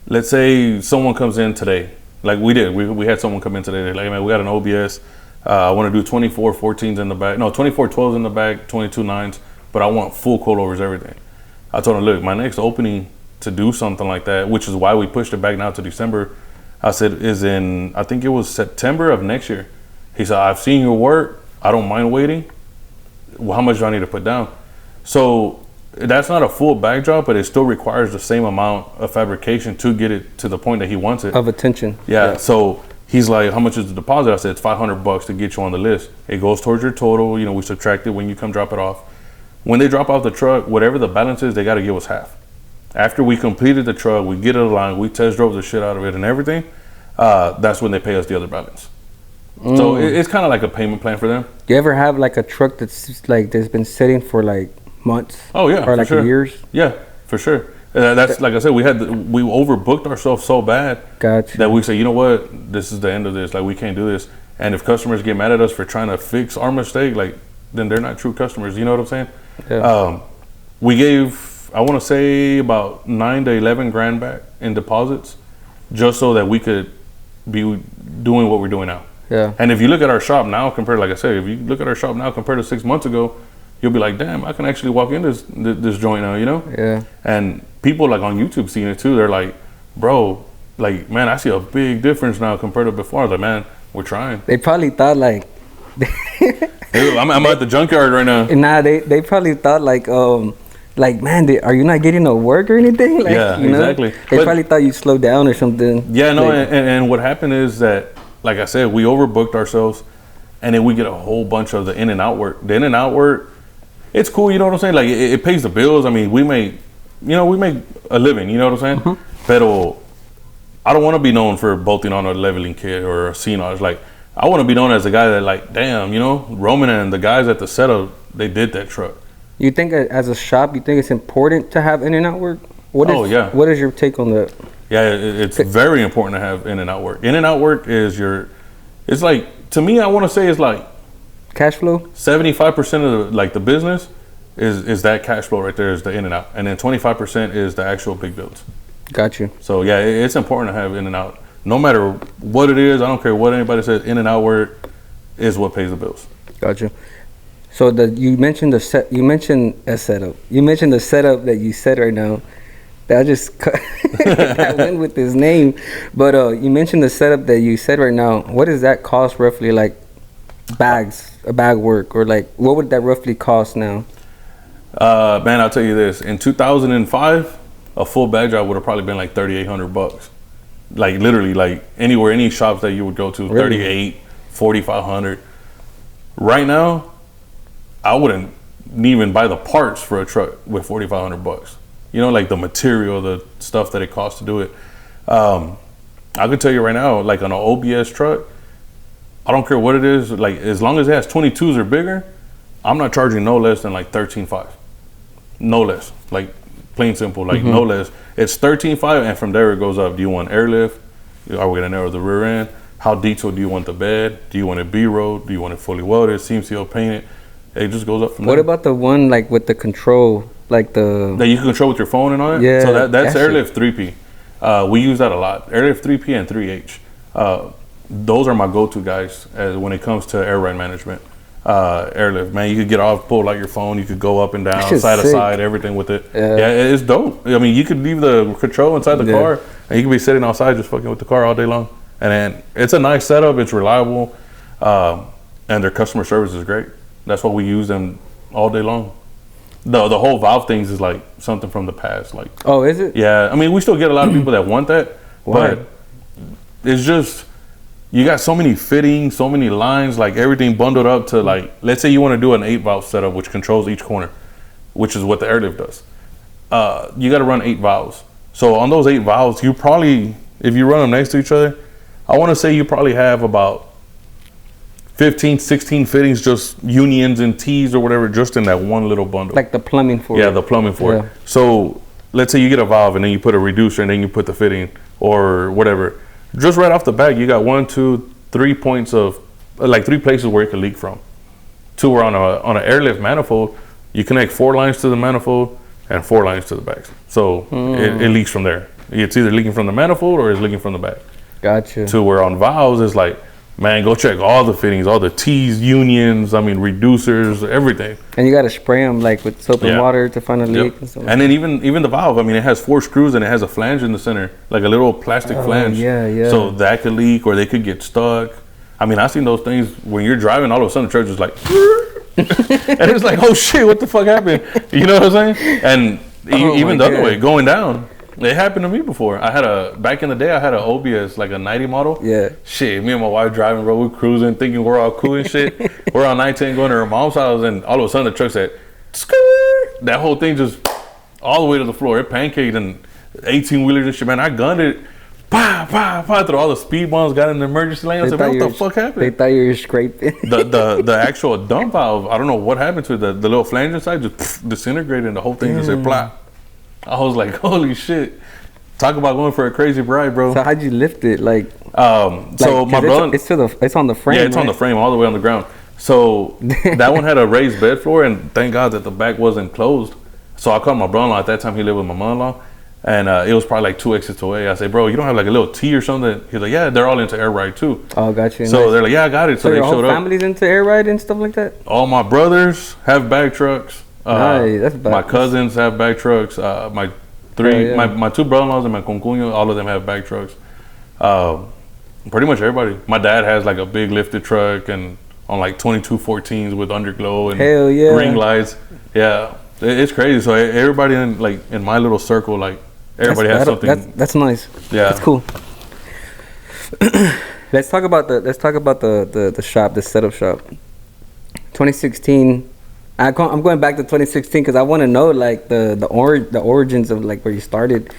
let's say someone comes in today, like we did. We had someone come in today. They're like, man, we got an OBS. I want to do 24 14s in the back. No, 24 12s in the back, 22 9s, but I want full coilovers, everything. I told him, look, my next opening to do something like that, which is why we pushed it back now to December, I said, is in, I think it was September of next year. He said, I've seen your work. I don't mind waiting. Well, how much do I need to put down? So that's not a full backdrop, but it still requires the same amount of fabrication to get it to the point that he wants it. Of attention. Yeah. So he's like, how much is the deposit? I said, it's $500 to get you on the list. It goes towards your total. You know, we subtract it when you come drop it off. When they drop off the truck, whatever the balance is, they got to give us half. After we completed the truck, we get it aligned, we test drove the shit out of it and everything, that's when they pay us the other balance. So it's kind of like a payment plan for them. Do you ever have like a truck that's been sitting for like months? Oh yeah, or like sure. years? Yeah, for sure. That's like I said, we overbooked ourselves so bad that we say, you know what, this is the end of this. Like we can't do this. And if customers get mad at us for trying to fix our mistake, like then they're not true customers. You know what I'm saying? Yeah. We gave, I want to say about 9 to 11 grand back in deposits, just so that we could be doing what we're doing now. Yeah. And if you look at our shop now compared, like I said, if you look at our shop now compared to 6 months ago, you'll be like, damn, I can actually walk in this joint now, you know? Yeah. And people like on YouTube seeing it too. They're like, bro, like, man, I see a big difference now compared to before. Like, man, we're trying. They probably thought like, I'm at the junkyard right now. Nah, they probably thought like, man, are you not getting no work or anything? Like, yeah, you know? Exactly. They probably thought you slowed down or something. Yeah, no, like, and what happened is that, like I said, we overbooked ourselves, and then we get a whole bunch of the in and out work. The in and out work, it's cool, you know what I'm saying? Like it pays the bills. I mean, we make a living, you know what I'm saying? Mm-hmm. Pero I don't want to be known for bolting on a leveling kit or a CNOS. Like I want to be known as the guy that, like, damn, you know, Roman and the guys at the setup, they did that truck. You think as a shop, you think it's important to have in and out work? Yeah. What is your take on that? Yeah, it's very important to have in and out work. In and out work is it's like, to me, I want to say it's like cash flow. 75% of the business is that cash flow right there, is the in and out, and then 25% is the actual big builds. Got you. So yeah, it's important to have in and out. No matter what it is, I don't care what anybody says. In and out work is what pays the bills. Got you. So you mentioned a setup. You mentioned the setup that you said right now. That just that went with his name. But you mentioned the setup that you said right now. What does that cost roughly? Like a bag work, or like what would that roughly cost now? Man, I'll tell you this. In 2005, a full bag job would have probably been like $3,800. Like literally, like any shops that you would go to, really? 38, 4,500. Right now, I wouldn't even buy the parts for a truck with $4,500. You know, like the material, the stuff that it costs to do it. I could tell you right now, like on an OBS truck, I don't care what it is. Like as long as it has 22s or bigger, I'm not charging no less than like $13,500. No less, like plain simple, like no less. It's $13,500, and from there it goes up. Do you want airlift? Are we gonna narrow the rear end? How detailed do you want the bed? Do you want it B-rolled? Do you want it fully welded, seam sealed, painted? It just goes up from there. What about the one like with the control, like that you can control with your phone and all that? Yeah. So that's Airlift 3P. We use that a lot. Airlift 3P and 3H. Those are my go-to guys when it comes to air ride management. Airlift, man, you could get off, pull out your phone, you could go up and down, side to side, everything with it. Yeah, it's dope. I mean, you could leave the control inside the car, and you could be sitting outside just fucking with the car all day long. And then it's a nice setup, it's reliable, and their customer service is great. That's why we use them all day long. The whole valve things is like something from the past. Like, oh, is it? Yeah, I mean, we still get a lot of people that want that, but it's just, you got so many fittings, so many lines, like everything bundled up to, like, let's say you want to do an 8-valve setup, which controls each corner, which is what the airlift does. You got to run 8 valves. So on those 8 valves, you probably if you run them next to each other, I want to say you probably have about 15, 16 fittings, just unions and T's or whatever, just in that one little bundle. Like the plumbing for it. Yeah, the plumbing for it. So let's say you get a valve and then you put a reducer and then you put the fitting or whatever. Just right off the bat, you got 1, 2, 3 points of, like 3 places where it could leak from. 2 are on an airlift manifold. You connect 4 lines to the manifold and 4 lines to the back. So it leaks from there. It's either leaking from the manifold or it's leaking from the back. Gotcha. To where on valves, it's like, man, go check all the fittings, all the T's, unions, reducers, everything. And you got to spray them like with soap and water to find a leak. And stuff. And then even the valve, it has 4 screws and it has a flange in the center, like a little plastic flange. Yeah. So that could leak or they could get stuck. I've seen those things when you're driving, all of a sudden the truck is like, and it's like, oh shit, what the fuck happened? You know what I'm saying? And even the other way, going down. It happened to me before. Back in the day, I had an OBS, like a 90 model. Yeah. Shit, me and my wife driving, bro, we're cruising, thinking we're all cool and shit. We're on 19 going to her mom's house, and all of a sudden the truck said, skirt. That whole thing just all the way to the floor. It pancaked and 18-wheelers and shit, man. I gunned it. Through all the speed bumps, got in the emergency lane. I said, man, what the fuck happened? They thought you were scraping. the actual dump valve, I don't know what happened to it. The little flange inside just disintegrated and the whole thing just said plop. I was like, holy shit. Talk about going for a crazy ride, bro. So how'd you lift it? So my brother, it's on the frame. Yeah, it's on the frame all the way on the ground. So that one had a raised bed floor, and thank God that the back wasn't closed. So I called my brother-in-law. At that time, he lived with my mother-in-law, and it was probably like 2 exits away. I said, bro, you don't have like a little T or something? He's like, yeah, they're all into air ride too. Oh, gotcha. So they're like, yeah, I got it. So they your showed whole up. family's into air ride and stuff like that? All my brothers have bag trucks. Nice, that's bad. My cousins have bag trucks. My 2 brother-in-laws and my concuño, all of them have bag trucks. Pretty much everybody. My dad has like a big lifted truck and on like 2214s with underglow and ring lights. Yeah, it's crazy. So everybody in my little circle, like everybody has something. That's nice. Yeah, that's cool. Let's talk about the shop, the setup shop. 2016. I'm going back to 2016 because I want to know like the origins of like where you started.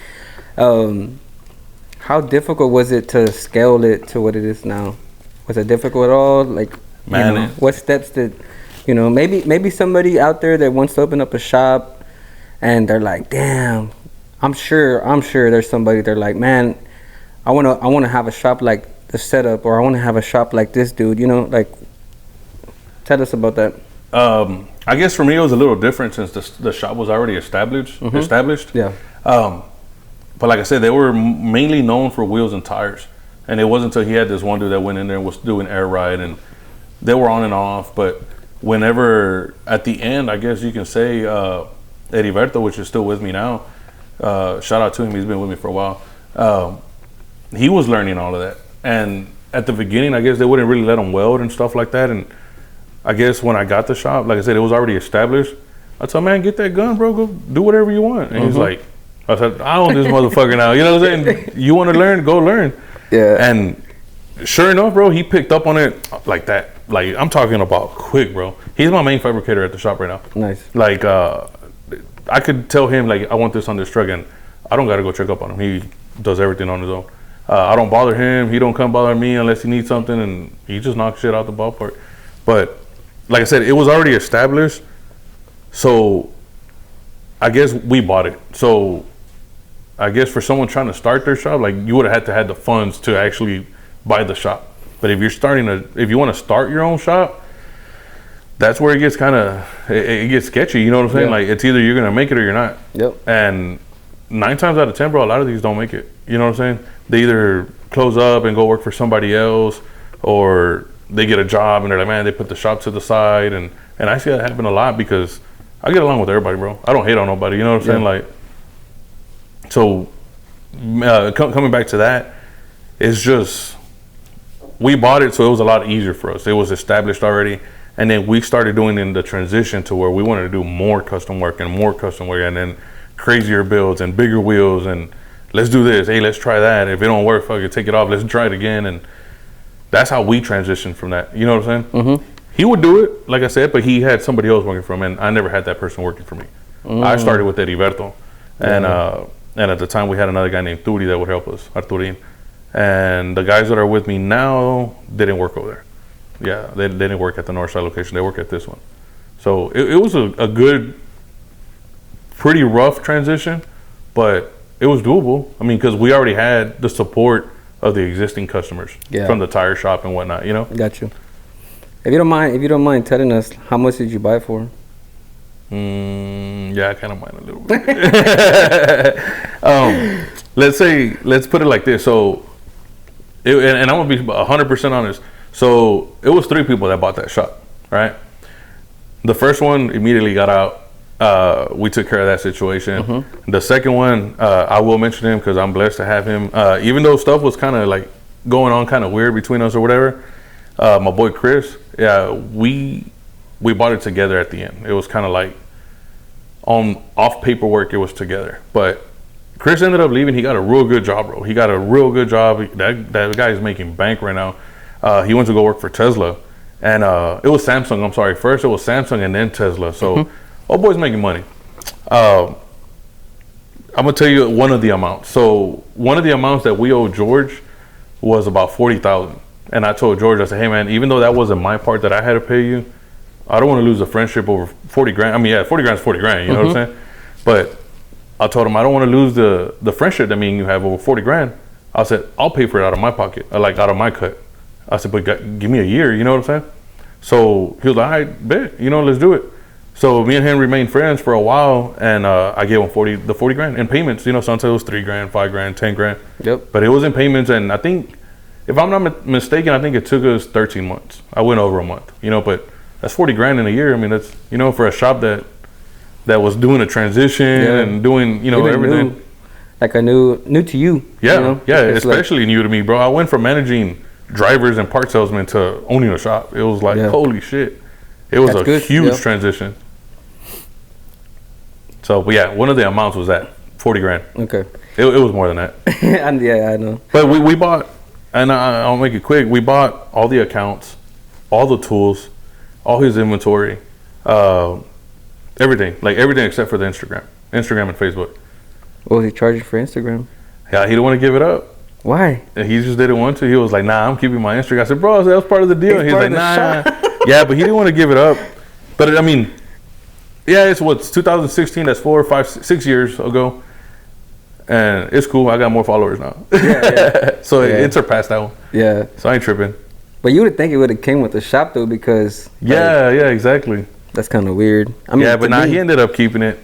How difficult was it to scale it to what it is now? Was it difficult at all? Like, man, what steps did maybe somebody out there that wants to open up a shop and they're like, damn, I'm sure there's somebody they're like, man, I want to have a shop like the setup, or I want to have a shop like this dude. Like, tell us about that. I guess for me it was a little different since the shop was already established. Yeah. But like I said, they were mainly known for wheels and tires, and it wasn't until he had this one dude that went in there and was doing air ride, and they were on and off. But whenever at the end, I guess you can say Heriberto, which is still with me now. Shout out to him; he's been with me for a while. He was learning all of that, and at the beginning, I guess they wouldn't really let him weld and stuff like that, and I guess when I got the shop, like I said, it was already established. I told man, get that gun, bro. Go do whatever you want. And he's like, I said, I own this motherfucker now. You know what I'm saying? You want to learn? Go learn. Yeah. And sure enough, bro, he picked up on it like that. Like, I'm talking about quick, bro. He's my main fabricator at the shop right now. Nice. Like, I could tell him, like, I want this on this truck, and I don't got to go check up on him. He does everything on his own. I don't bother him. He don't come bother me unless he needs something, and he just knocks shit out the ballpark. But like I said, it was already established, so I guess we bought it. So I guess for someone trying to start their shop, like, you would have had to have the funds to actually buy the shop. But if you want to start your own shop, that's where it gets it gets sketchy. You know what I'm saying? Yeah. Like, it's either you're gonna make it or you're not. Yep. And 9 times out of 10, bro, a lot of these don't make it. You know what I'm saying? They either close up and go work for somebody else, or they get a job and they're like, man, they put the shop to the side. And I see that happen a lot because I get along with everybody, bro. I don't hate on nobody. You know what I'm saying? Like, so coming back to that, it's just, we bought it, so it was a lot easier for us. It was established already. And then we started doing in the transition to where we wanted to do more custom work, and then crazier builds and bigger wheels, and let's do this. Hey, let's try that. If it don't work, fuck it, take it off. Let's try it again. And that's how we transitioned from that. You know what I'm saying? Mm-hmm. He would do it, like I said, but he had somebody else working for him, and I never had that person working for me. I started with Heriberto, and at the time we had another guy named Turi that would help us, Arturin. and the guys that are with me now didn't work over there. Yeah, they didn't work at the Northside location. They work at this one. So it was a good, pretty rough transition, but it was doable. I mean, because we already had the support of the existing customers from the tire shop and whatnot. You know. Got you. If you don't mind telling us, how much did you buy it for? Yeah, I kind of mind a little bit. Let's put it like this. So, and I'm gonna be 100% honest. So it was 3 people that bought that shop, right? The first one immediately got out. We took care of that situation. Mm-hmm. The second one, I will mention him because I'm blessed to have him. Even though stuff was kind of like going on kind of weird between us or whatever, my boy Chris, we bought it together at the end. It was kind of like off paperwork, it was together. But Chris ended up leaving. He got a real good job, bro. He got a real good job. That guy is making bank right now. He went to go work for Tesla. And it was Samsung. I'm sorry. First it was Samsung and then Tesla. So old boy's making money. I'm gonna tell you one of the amounts. So one of the amounts that we owed George was about $40,000. And I told George, I said, hey man, even though that wasn't my part that I had to pay you, I don't want to lose a friendship over 40 grand. I mean, yeah, 40 grand is 40 grand. You know what I'm saying? But I told him I don't want to lose the friendship that me and you have over 40 grand. I said, I'll pay for it out of my pocket, like out of my cut. I said, but give me a year, you know what I'm saying? So he was like, all right, bet, let's do it. So me and him remained friends for a while, and I gave him 40 grand in payments. Sometimes it was 3 grand, 5 grand, 10 grand. Yep. But it was in payments, and I think, if I'm not mistaken, I think it took us 13 months. I went over a month, but that's 40 grand in a year. I mean, that's, for a shop that was doing a transition and doing, everything. New, like a new to you. Yeah, especially new to me, bro. I went from managing drivers and part salesmen to owning a shop. It was like, holy shit. It was a huge transition. So, but yeah, one of the amounts was that 40 grand. Okay. It was more than that. I know. But we bought, and I'll make it quick. We bought all the accounts, all the tools, all his inventory, everything except for the Instagram and Facebook. What was he charging for Instagram? Yeah, he didn't want to give it up. Why? And he just didn't want to. He was like, nah, I'm keeping my Instagram. I said, bro, that was part of the deal. And he's like, nah. Yeah, but he didn't want to give it up. But I mean, yeah, it's 2016. That's 4, 5, 6 years ago. And it's cool. I got more followers now. So it surpassed that one. Yeah. So I ain't tripping. But you would think it would have came with the shop though, because exactly. That's kind of weird. I mean, but he ended up keeping it.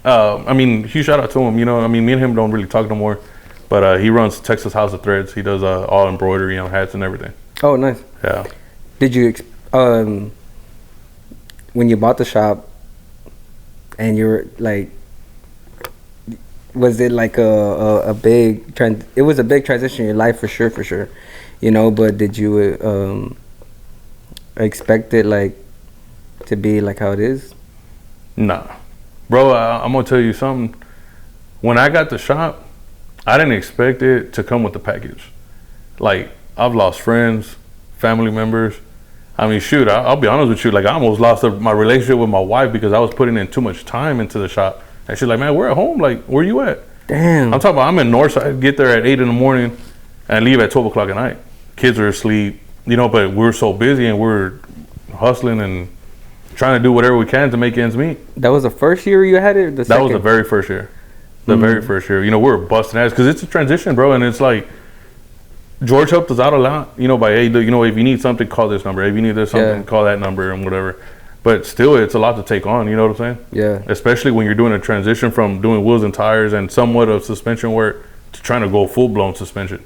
I mean, huge shout out to him. I mean, me and him don't really talk no more, but he runs Texas House of Threads. He does all embroidery, hats and everything. Oh, nice. Yeah. Did you when you bought the shop, and you're like, was it like a big it was a big transition in your life for sure, but did you expect it like to be like how it is? Nah, bro, I'm gonna tell you something. When I got the shop, I didn't expect it to come with the package. Like, I've lost friends, family members. I mean, shoot, I'll be honest with you. Like, I almost lost my relationship with my wife because I was putting in too much time into the shop. And she's like, man, we're at home. Like, where you at? Damn. I'm talking about, I'm in Northside, get there at 8 in the morning and leave at 12 o'clock at night. Kids are asleep, but we're so busy and we're hustling and trying to do whatever we can to make ends meet. That was the first year you had it? That was the very first year. Very first year. We were busting ass because it's a transition, bro. And it's like, George helped us out a lot, by, hey, if you need something, call this number. If you need this something, call that number and whatever. But still, it's a lot to take on, you know what I'm saying? Yeah. Especially when you're doing a transition from doing wheels and tires and somewhat of suspension work to trying to go full-blown suspension.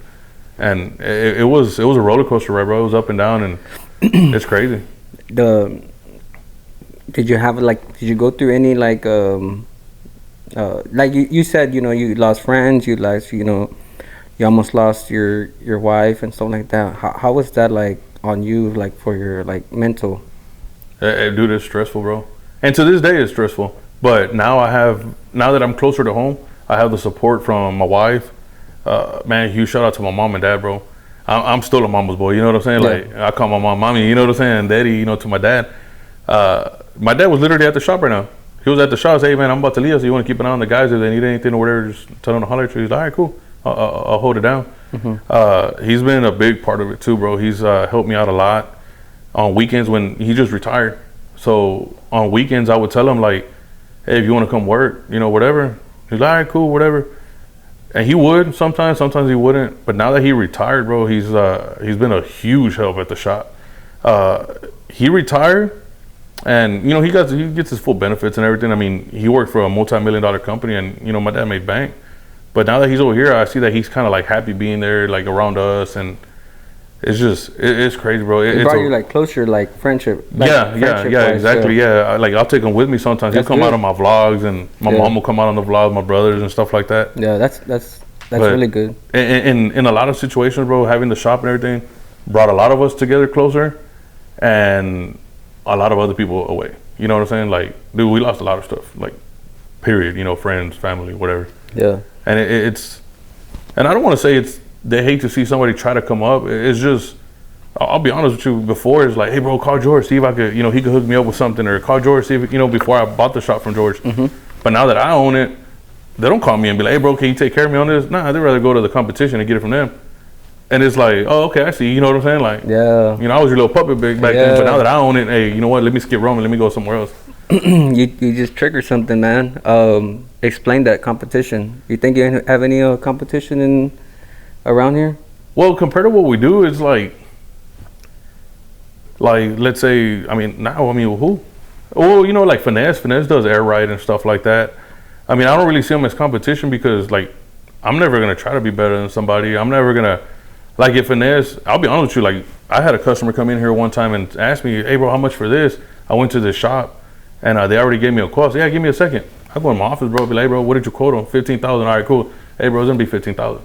And it was a roller coaster ride, bro. It was up and down, and it's crazy. Did you go through any like you said, you lost friends, you lost, you almost lost your wife and stuff like that. How was that like on you, like for your like mental? Dude, it's stressful, bro. And to this day, it's stressful. But now that I'm closer to home, I have the support from my wife. Man, huge shout out to my mom and dad, bro. I'm still a mama's boy, you know what I'm saying? Like, I call my mom mommy, you know what I'm saying? Daddy, to my dad. My dad was literally at the shop right now. He was at the shop, say, hey man, I'm about to leave, so you want to keep an eye on the guys if they need anything or whatever, just tell them to holler at you. He's like, all right, cool. I'll hold it down. He's been a big part of it too, bro. He's helped me out a lot on weekends when he just retired. So on weekends, I would tell him like, hey, if you want to come work, you know, whatever. He's like, all right, cool, whatever. And he would sometimes he wouldn't. But now that he retired, bro, he's been a huge help at the shop. He retired, and you know he gets his full benefits and everything. I mean, he worked for a multi-million-dollar company, and you know my dad made bank. But now that he's over here, I see that he's kind of like happy being there, like around us, and it's just it's crazy, bro. It brought you like closer, like friendship. Like yeah, exactly. Yeah, like I'll take him with me sometimes. He'll come out on my vlogs, and my mom will come out on the vlogs, my brothers and stuff like that. Yeah, that's really good. In a lot of situations, bro, having the shop and everything brought a lot of us together closer, and a lot of other people away. You know what I'm saying? Like, dude, we lost a lot of stuff. Like, period. You know, friends, family, whatever. Yeah. And it's, and I don't want to say they hate to see somebody try to come up. It's just, I'll be honest with you, before it's like, hey bro, call George, see if I could, you know, he could hook me up with something, or call George, see if, you know, before I bought the shop from George. But now that I own it, they don't call me and be like, hey bro, can you take care of me on this? Nah, they'd rather go to the competition and get it from them. And it's like, oh, okay, I see, you know what I'm saying? Like, yeah, you know, I was your little puppet back then, but now that I own it, hey, you know what, let me skip Rome and let me go somewhere else. you just triggered something, man. Explain that competition. You think you have any competition around here? Well, compared to what we do, it's like let's say, who? Oh, you know, like Finesse does air ride and stuff like that. I mean, I don't really see them as competition because, like, I'm never gonna try to be better than somebody. I'm never gonna, like, if Finesse, I'll be honest with you, like, I had a customer come in here one time and ask me, hey bro, how much for this? I went to the shop and they already gave me a quote. So, yeah, give me a second. I go in my office, bro, be like, hey bro, what did you quote on? 15,000. All right, cool. Hey bro, it's gonna be 15,000.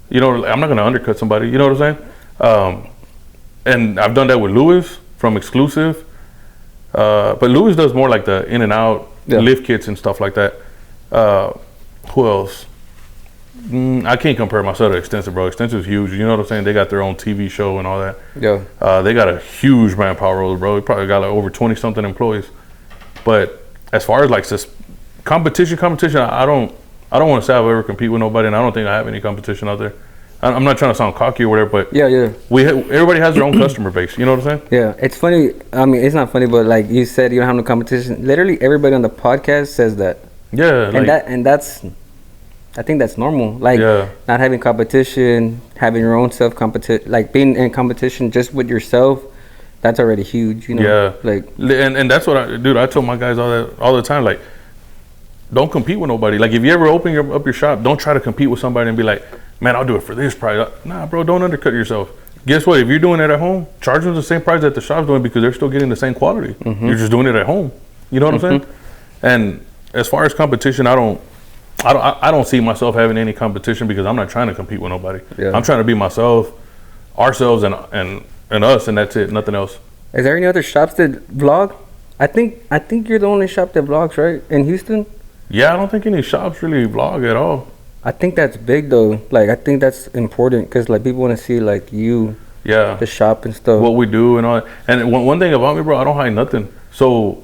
You know, I'm not gonna undercut somebody. You know what I'm saying? And I've done that with Lewis from Exclusive. But Lewis does more like the in and out lift kits and stuff like that. Who else? I can't compare myself to Extensive, bro. Extensive's huge. You know what I'm saying? They got their own TV show and all that. Yeah. They got a huge manpower roller, bro. They probably got like over 20 something employees. But as far as like competition, I don't want to say I've ever compete with nobody, and I don't think I have any competition out there. I'm not trying to sound cocky or whatever, but everybody has their own customer base. You know what I'm saying? Yeah, it's funny. I mean, it's not funny, but like you said, you don't have no competition. Literally, everybody on the podcast says that. Yeah, and that's, I think that's normal. Like, not having competition, having your own self competition, like being in competition just with yourself. That's already huge, you know. Yeah, like, and that's what I tell my guys all the time. Like, don't compete with nobody. Like, if you ever open up your shop, don't try to compete with somebody and be like, man, I'll do it for this price. Nah, bro, don't undercut yourself. Guess what? If you're doing it at home, charge them the same price that the shop's doing because they're still getting the same quality. You're just doing it at home. You know what I'm saying? And as far as competition, I don't see myself having any competition because I'm not trying to compete with nobody. Yeah. I'm trying to be myself, ourselves, and us, and that's it. Nothing else. Is there any other shops that vlog? I think you're the only shop that vlogs, right, in Houston? Yeah, I don't think any shops really vlog at all. I think that's big though. Like, I think that's important because like people want to see like the shop and stuff, what we do and all that. And one thing about me, bro, I don't hide nothing. So,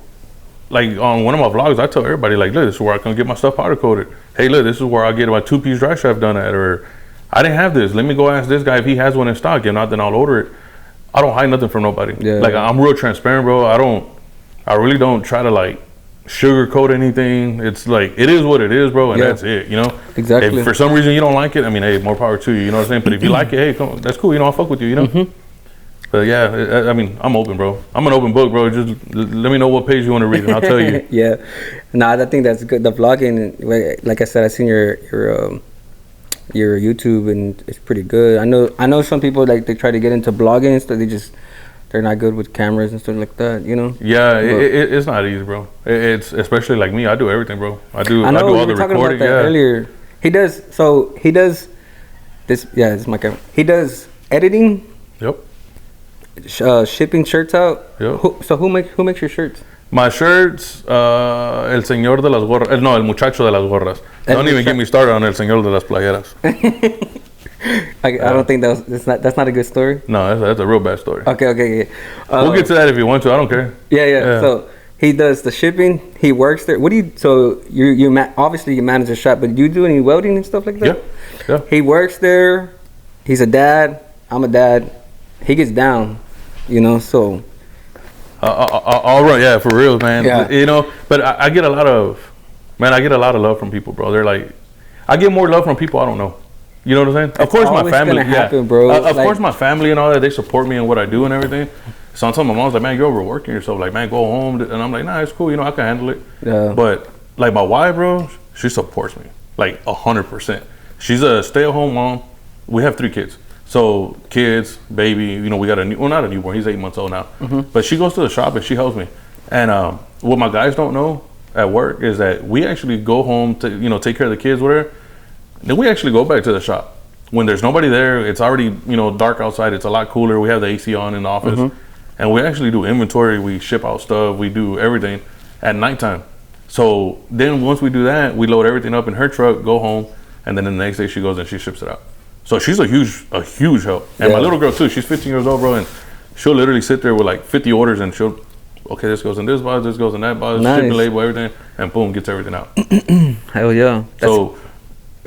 like, on one of my vlogs, I tell everybody, like, look, this is where I can get my stuff powder coated. Hey, look, this is where I get my 2-piece dry strap done at. Or, I didn't have this. Let me go ask this guy if he has one in stock. If not, then I'll order it. I don't hide nothing from nobody. Yeah. Like, I'm real transparent, bro. I really don't try to, like, sugarcoat anything. It's like, it is what it is, bro, and that's it, you know? Exactly. If for some reason you don't like it, I mean, hey, more power to you, you know what I'm saying? But if you like it, hey, come on, that's cool, you know, I'll fuck with you, you know? But yeah, I mean, I'm open, bro. I'm an open book, bro. Just let me know what page you want to read, and I'll tell you. Yeah. Nah, I think that's good. The vlogging, like I said, I seen your YouTube, and it's pretty good. I know some people, like, they try to get into blogging and stuff. They're not good with cameras and stuff like that, you know? Yeah, it's not easy, bro. It's especially like me. I do everything, bro. I do all the recording. Earlier. He does this. Yeah, this is my camera. He does editing. Yep. Shipping shirts out. Yep. Who makes your shirts? My shirts, el señor de las gorras. No, el muchacho de las gorras. Don't even get me started on el señor de las playeras. I don't think that's not a good story. No, that's a real bad story. Okay. We'll get to that if you want to. I don't care. Yeah. So he does the shipping. He works there. Obviously you manage a shop, but do you do any welding and stuff like that? Yeah. He works there. he's a dad. I'm a dad. He gets down, you know. So. All right, yeah, for real, man. Yeah. You know, but I get a lot of love from people, bro. They're like, I get more love from people I don't know. You know what I'm saying? Of course, my family, happen, bro. Of course, my family and all that, they support me in what I do and everything. So I'm telling my mom's like, man, you're overworking yourself. Like, man, go home. And I'm like, nah, it's cool. You know, I can handle it. Yeah. But like my wife, bro, she supports me like 100%. She's a stay-at-home mom. We have 3 kids. So kids, baby, you know, we got not a newborn. He's 8 months old now. But she goes to the shop and she helps me. And what my guys don't know at work is that we actually go home to, you know, take care of the kids, whatever. Then we actually go back to the shop when there's nobody there. It's already, you know, dark outside. It's a lot cooler. We have the AC on in the office, and we actually do inventory. We ship out stuff. We do everything at nighttime. So then once we do that, we load everything up in her truck, go home, and then the next day she goes and she ships it out. So she's a huge help. And my little girl too. She's 15 years old, bro, and she'll literally sit there with like 50 orders, and she'll, okay, this goes in this box, this goes in that box, ship the label, everything, and boom, gets everything out. Hell yeah. So.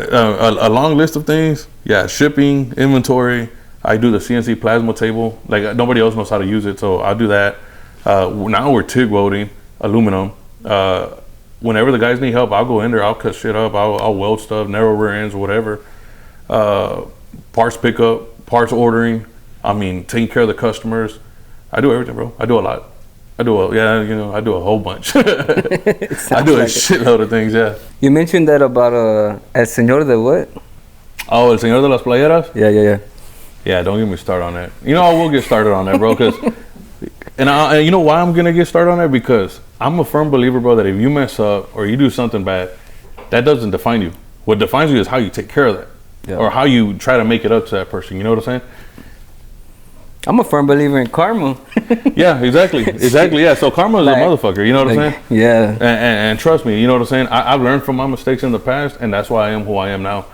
A long list of things. Yeah, shipping, inventory. I do the CNC plasma table. Like nobody else knows how to use it, so I do that. Now we're TIG welding aluminum. Whenever the guys need help, I'll go in there. I'll cut shit up. I'll weld stuff, narrow rear ends, whatever. Parts pickup, parts ordering. I mean, taking care of the customers. I do everything, bro. I do a lot. I do a whole bunch. I do a shitload of things, yeah. You mentioned that about El Señor de what? Oh, El Señor de las Playeras? Yeah. Yeah, don't get me started on that. You know, I will get started on that, bro, because, and you know why I'm going to get started on that? Because I'm a firm believer, bro, that if you mess up or you do something bad, that doesn't define you. What defines you is how you take care of that, or how you try to make it up to that person. You know what I'm saying? I'm a firm believer in karma. Yeah, exactly. Yeah, so karma is a motherfucker, you know what I'm saying? Yeah. And trust me, you know what I'm saying? I've learned from my mistakes in the past, and that's why I am who I am now.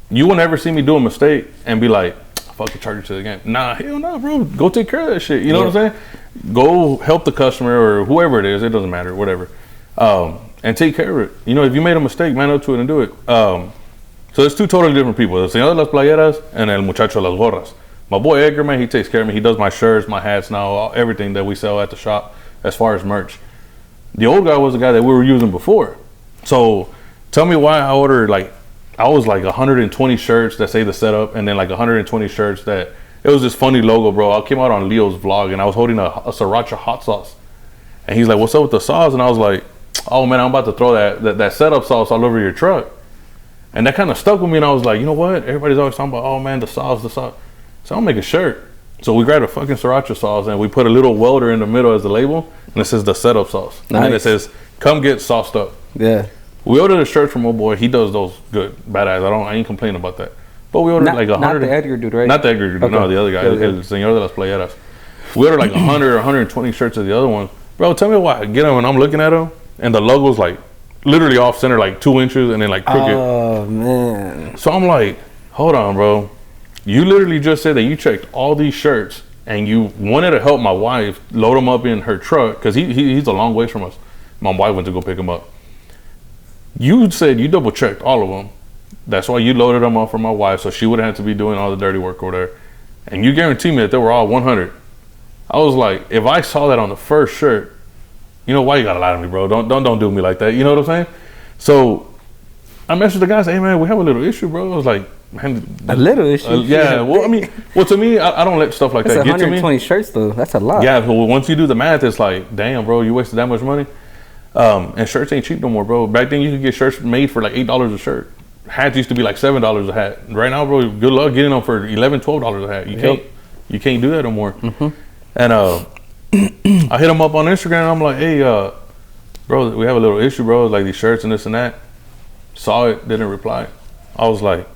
You will never see me do a mistake and be like, fuck it, charge it to the game. Nah, hell no, bro. Go take care of that shit. You know what I'm saying? Go help the customer or whoever it is. It doesn't matter, whatever. And take care of it. You know, if you made a mistake, man up to it and do it. So there's 2 totally different people. El Señor de las Playeras and El Muchacho de las Gorras. My boy Edgar, man, he takes care of me. He does my shirts, my hats now, everything that we sell at the shop as far as merch. The old guy was the guy that we were using before. So tell me why I ordered I was like 120 shirts that say the setup, and then like 120 shirts that, it was this funny logo, bro. I came out on Leo's vlog and I was holding a sriracha hot sauce. And he's like, what's up with the sauce? And I was like, oh man, I'm about to throw that setup sauce all over your truck. And that kind of stuck with me, and I was like, you know what? Everybody's always talking about, oh man, the sauce. So I'll make a shirt. So we grabbed a fucking sriracha sauce and we put a little welder in the middle as the label, and it says the setup sauce. Nice. And then it says, come get sauced up. Yeah. We ordered a shirt from old boy. He does those good, badass. I ain't complaining about that. But we ordered like 100. Not the Edgar dude, right? Not the Edgar dude, okay. No, the other guy, El Señor de las Playeras. We ordered like 100 or 120 shirts of the other one. Bro, tell me why I get them and I'm looking at them, and the logo's like literally off center, like 2 inches, and then like crooked. Oh, man. So I'm like, hold on, bro. You literally just said that you checked all these shirts and you wanted to help my wife load them up in her truck, because he's a long ways from us. My wife went to go pick him up. You said you double checked all of them. That's why you loaded them up for my wife, so she wouldn't have to be doing all the dirty work over there. And you guaranteed me that they were all 100. I was like, if I saw that on the first shirt, you know why you gotta lie to me, bro? Don't do me like that. You know what I'm saying? So I messaged the guy, say, hey man, we have a little issue, bro. I was like, man, a little issue. Yeah. Well, I mean, to me, I don't let stuff like that get to me. 120 shirts though. That's a lot. Yeah. Well, once you do the math, it's like, damn, bro, you wasted that much money. And shirts ain't cheap no more, bro. Back then, you could get shirts made for like $8 a shirt. Hats used to be like $7 a hat. Right now, bro, good luck getting them for $11, $12 a hat. You can't do that no more. Mm-hmm. And I hit him up on Instagram, and I'm like, hey, bro, we have a little issue, bro. It's like these shirts and this and that. Saw it, didn't reply. I was like,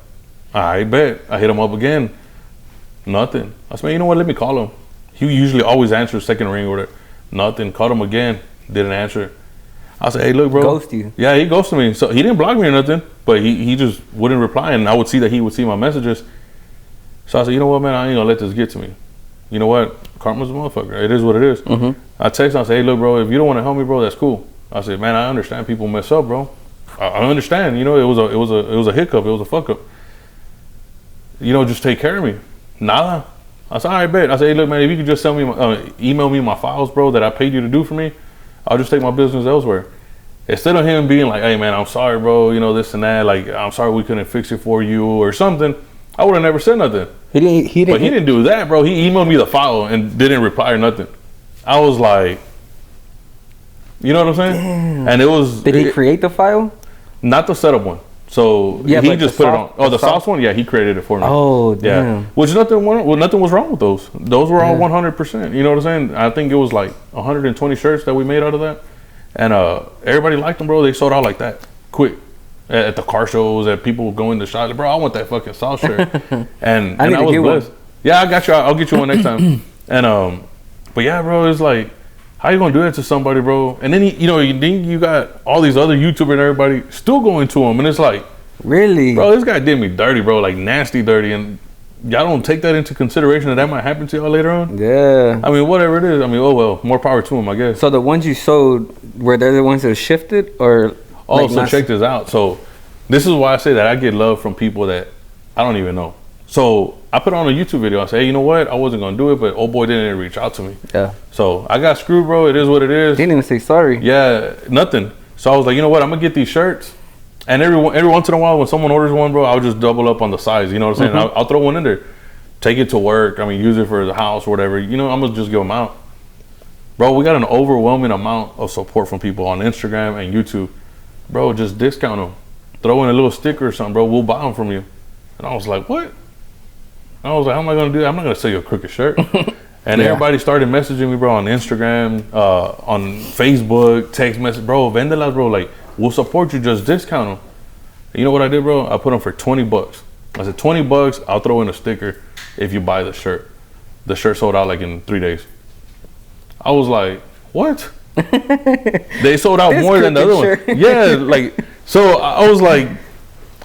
I bet. I hit him up again. Nothing. I said, man, you know what? Let me call him. He usually always answers second ring order. Nothing. Called him again. Didn't answer. I said, hey, look, bro. Ghost you. Yeah, he ghosted me. So he didn't block me or nothing, but he just wouldn't reply, and I would see that he would see my messages. So I said, you know what, man? I ain't gonna let this get to me. You know what? Karma's a motherfucker. It is what it is. Mm-hmm. I text him. I say, hey, look, bro, if you don't want to help me, bro, that's cool. I said, man, I understand people mess up, bro. I understand. You know, it was a hiccup. It was a fuck up. just take care of me. Nada. I said, all right, bet. I said, hey, look, man, if you could just email me my files, bro, that I paid you to do for me, I'll just take my business elsewhere. Instead of him being like, hey, man, I'm sorry, bro, this and that, like, I'm sorry we couldn't fix it for you or something, I would have never said nothing. He didn't do that, bro. He emailed me the file and didn't reply or nothing. I was like, you know what I'm saying? Damn. And it was. Did he create the file? Not the setup one. So he just put it on. Oh, the sauce one? Yeah, he created it for me. Oh, damn. Yeah. Which nothing was wrong with those. Those were all 100%. You know what I'm saying? I think it was like 120 shirts that we made out of that. And everybody liked them, bro. They sold out like that. Quick. At the car shows, at people going to shop. Like, bro, I want that fucking sauce shirt. and I was blessed. One. Yeah, I got you. I'll get you one next time. And but yeah, bro, it's like, how you gonna do that to somebody, bro? And then you got all these other YouTubers and everybody still going to him, and it's like, really, bro, this guy did me dirty, bro, like nasty dirty, and y'all don't take that into consideration that might happen to y'all later on. Yeah. I mean, whatever it is. I mean, oh well, more power to him, I guess. So the ones you sold, were they the ones that shifted, or? Oh, so check this out. So this is why I say that I get love from people that I don't even know. So I put on a YouTube video. I say, hey, you know what? I wasn't gonna do it, but boy didn't even reach out to me. Yeah. So I got screwed, bro. It is what it is. He didn't even say sorry. Yeah, nothing. So I was like, you know what? I'm gonna get these shirts, and every once in a while, when someone orders one, bro, I'll just double up on the size. You know what I'm saying? I'll throw one in there, take it to work. I mean, use it for the house or whatever. I'm gonna just give them out, bro. We got an overwhelming amount of support from people on Instagram and YouTube, bro. Just discount them, throw in a little sticker or something, bro. We'll buy them from you. And I was like, what? I was like, how am I gonna do that? I'm not gonna sell you a crooked shirt. And everybody started messaging me, bro, on Instagram, on Facebook, text message, bro, vendelas, bro, like, we'll support you, just discount them. And you know what I did, bro? I put them for $20. I said, $20, I'll throw in a sticker if you buy the shirt. The shirt sold out like in 3 days. I was like, what? They sold out more than the other one. Yeah, like, so I was like,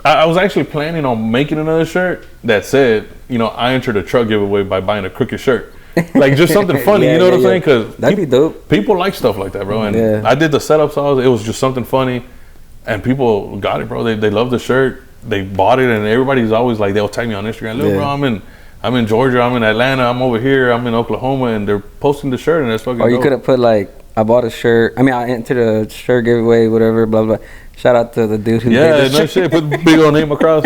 I was actually planning on making another shirt that said, I entered a truck giveaway by buying a crooked shirt. Like, just something funny, you know what I'm saying? Because that'd be dope. People like stuff like that, bro. And I did the setup sauce. It was just something funny. And people got it, bro. They love the shirt. They bought it. And everybody's always like, they'll tag me on Instagram. Look, bro, I'm in Georgia. I'm in Atlanta. I'm over here. I'm in Oklahoma. And they're posting the shirt. And that's fucking Or you dope. could have put like, I bought a shirt. I mean, I entered a shirt giveaway, whatever, blah, blah. Shout out to the dude who did no shit. Put the big old name across.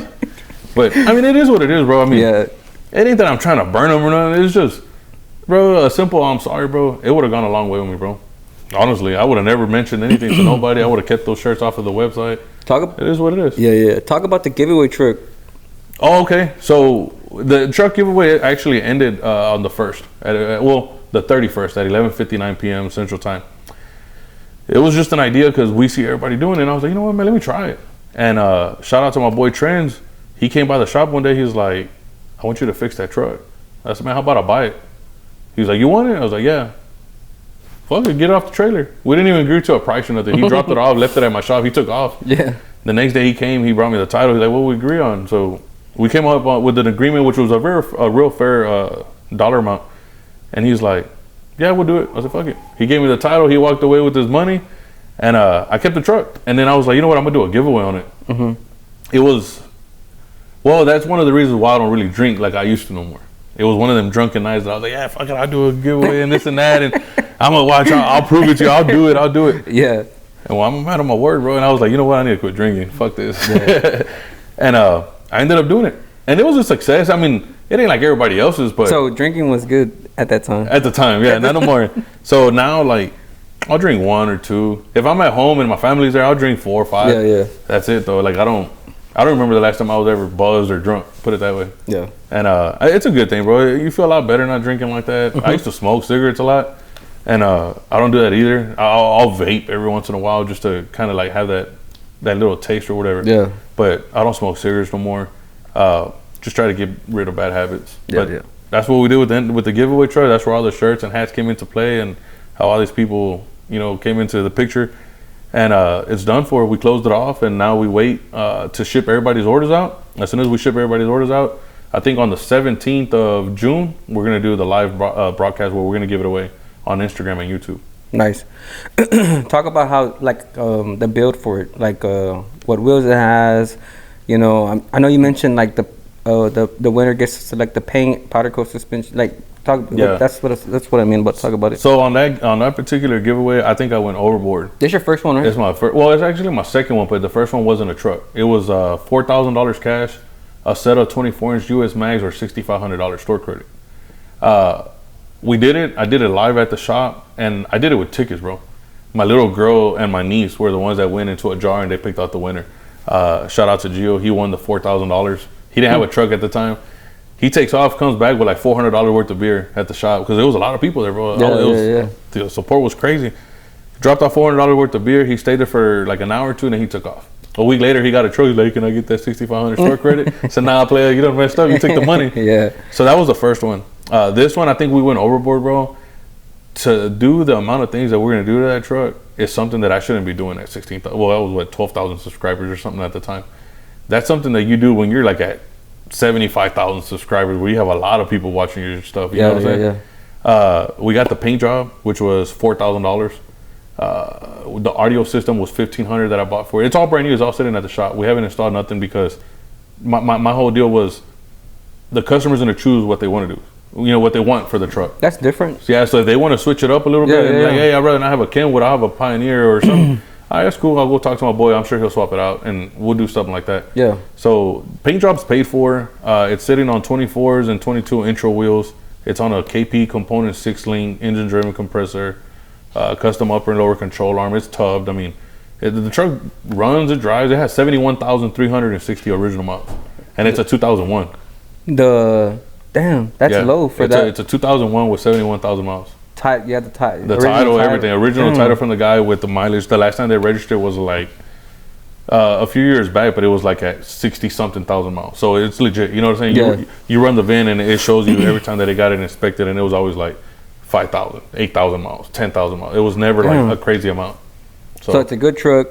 But, I mean, it is what it is, bro. I mean, it ain't that I'm trying to burn them or nothing. It's just, bro, a simple I'm sorry, bro. It would have gone a long way with me, bro. Honestly, I would have never mentioned anything to nobody. I would have kept those shirts off of the website. It is what it is. Yeah. Talk about the giveaway truck. Oh, okay. So the truck giveaway actually ended on the 1st. The 31st at 11:59 p.m. Central Time. It was just an idea because we see everybody doing it. And I was like, you know what, man, let me try it. And shout out to my boy Trends. He came by the shop one day. He was like, I want you to fix that truck. I said, man, how about I buy it? He was like, you want it? I was like, yeah. Fuck it, get it off the trailer. We didn't even agree to a price or nothing. He dropped it off, left it at my shop. He took off. Yeah. The next day he came, he brought me the title. He's like, what we agree on? So we came up with an agreement, which was a real fair dollar amount. And he's like, yeah, we'll do it. I said, fuck it. He gave me the title. He walked away with his money. And I kept the truck. And then I was like, you know what? I'm going to do a giveaway on it. It was, that's one of the reasons why I don't really drink like I used to no more. It was one of them drunken nights that I was like, yeah, fuck it, I'll do a giveaway and this and that. And I'm going to watch, I'll prove it to you. I'll do it. Yeah. And well, I'm a man of my word, bro. And I was like, you know what? I need to quit drinking. Fuck this. Yeah. And I ended up doing it. And it was a success. I mean, it ain't like everybody else's, but. So drinking was good at that time? At the time, yeah. Not no more. So now, like, I'll drink 1 or 2. If I'm at home and my family's there, I'll drink 4 or 5. Yeah. That's it, though. Like, I don't remember the last time I was ever buzzed or drunk, put it that way. Yeah. And it's a good thing, bro. You feel a lot better not drinking like that. I used to smoke cigarettes a lot. And I don't do that either. I'll vape every once in a while just to kind of like have that little taste or whatever. Yeah. But I don't smoke cigarettes no more. Just try to get rid of bad habits. Yeah. That's what we did with the giveaway truck. That's where all the shirts and hats came into play, and how all these people, came into the picture. And it's done for. We closed it off, and now we wait to ship everybody's orders out. As soon as we ship everybody's orders out, I think on the 17th of June, we're gonna do the live broadcast where we're gonna give it away on Instagram and YouTube. Nice. Talk about how the build for it, like what wheels it has. I know you mentioned like the the winner gets to select the paint, powder coat, suspension. Like that's what I mean. But talk about it. So on that particular giveaway, I think I went overboard. This your first one, right? It's my first. Well, it's actually my second one, but the first one wasn't a truck. It was $4,000 cash, a set of 24-inch US mags, or $6,500 store credit. We did it. I did it live at the shop, and I did it with tickets, bro. My little girl and my niece were the ones that went into a jar and they picked out the winner. Shout out to Gio. He won the $4,000. He didn't have a truck at the time. He takes off, comes back with like $400 worth of beer at the shop because there was a lot of people there, bro. The support was crazy. Dropped off $400 worth of beer. He stayed there for like an hour or two, and then he took off. A week later, he got a truck. He's like, "Can I get that $6,500 store credit?" So now I play. You done messed up. You took the money. Yeah. So that was the first one. This one, I think we went overboard, bro. To do the amount of things that we're gonna do to that truck is something that I shouldn't be doing at 16,000. Well, that was what 12,000 subscribers or something at the time. That's something that you do when you're like at 75,000 subscribers, where you have a lot of people watching your stuff. You know what I'm saying? We got the paint job, which was $4,000. The audio system was $1,500 that I bought for it. It's all brand new. It's all sitting at the shop. We haven't installed nothing because my whole deal was the customer's gonna choose what they want to do. You know, what they want for the truck. That's different. Yeah, so if they want to switch it up a little bit, and like, hey, I'd rather not have a Kenwood, I'll have a Pioneer or something. All right, that's cool. I'll go talk to my boy. I'm sure he'll swap it out, and we'll do something like that. Yeah. So paint job's paid for. It's sitting on 24s and 22 intro wheels. It's on a KP component 6-link engine-driven compressor, custom upper and lower control arm. It's tubbed. I mean, the truck runs, it drives. It has 71,360 original miles, and it's a 2001. Damn, that's low for that. It's a 2001 with 71,000 miles. The title, everything. Original title from the guy with the mileage. The last time they registered was like a few years back, but it was like at 60-something thousand miles. So it's legit. You know what I'm saying? Yeah. You run the VIN and it shows you every time that they got it inspected, and it was always like 5,000, 8,000 miles, 10,000 miles. It was never like a crazy amount. So it's a good truck,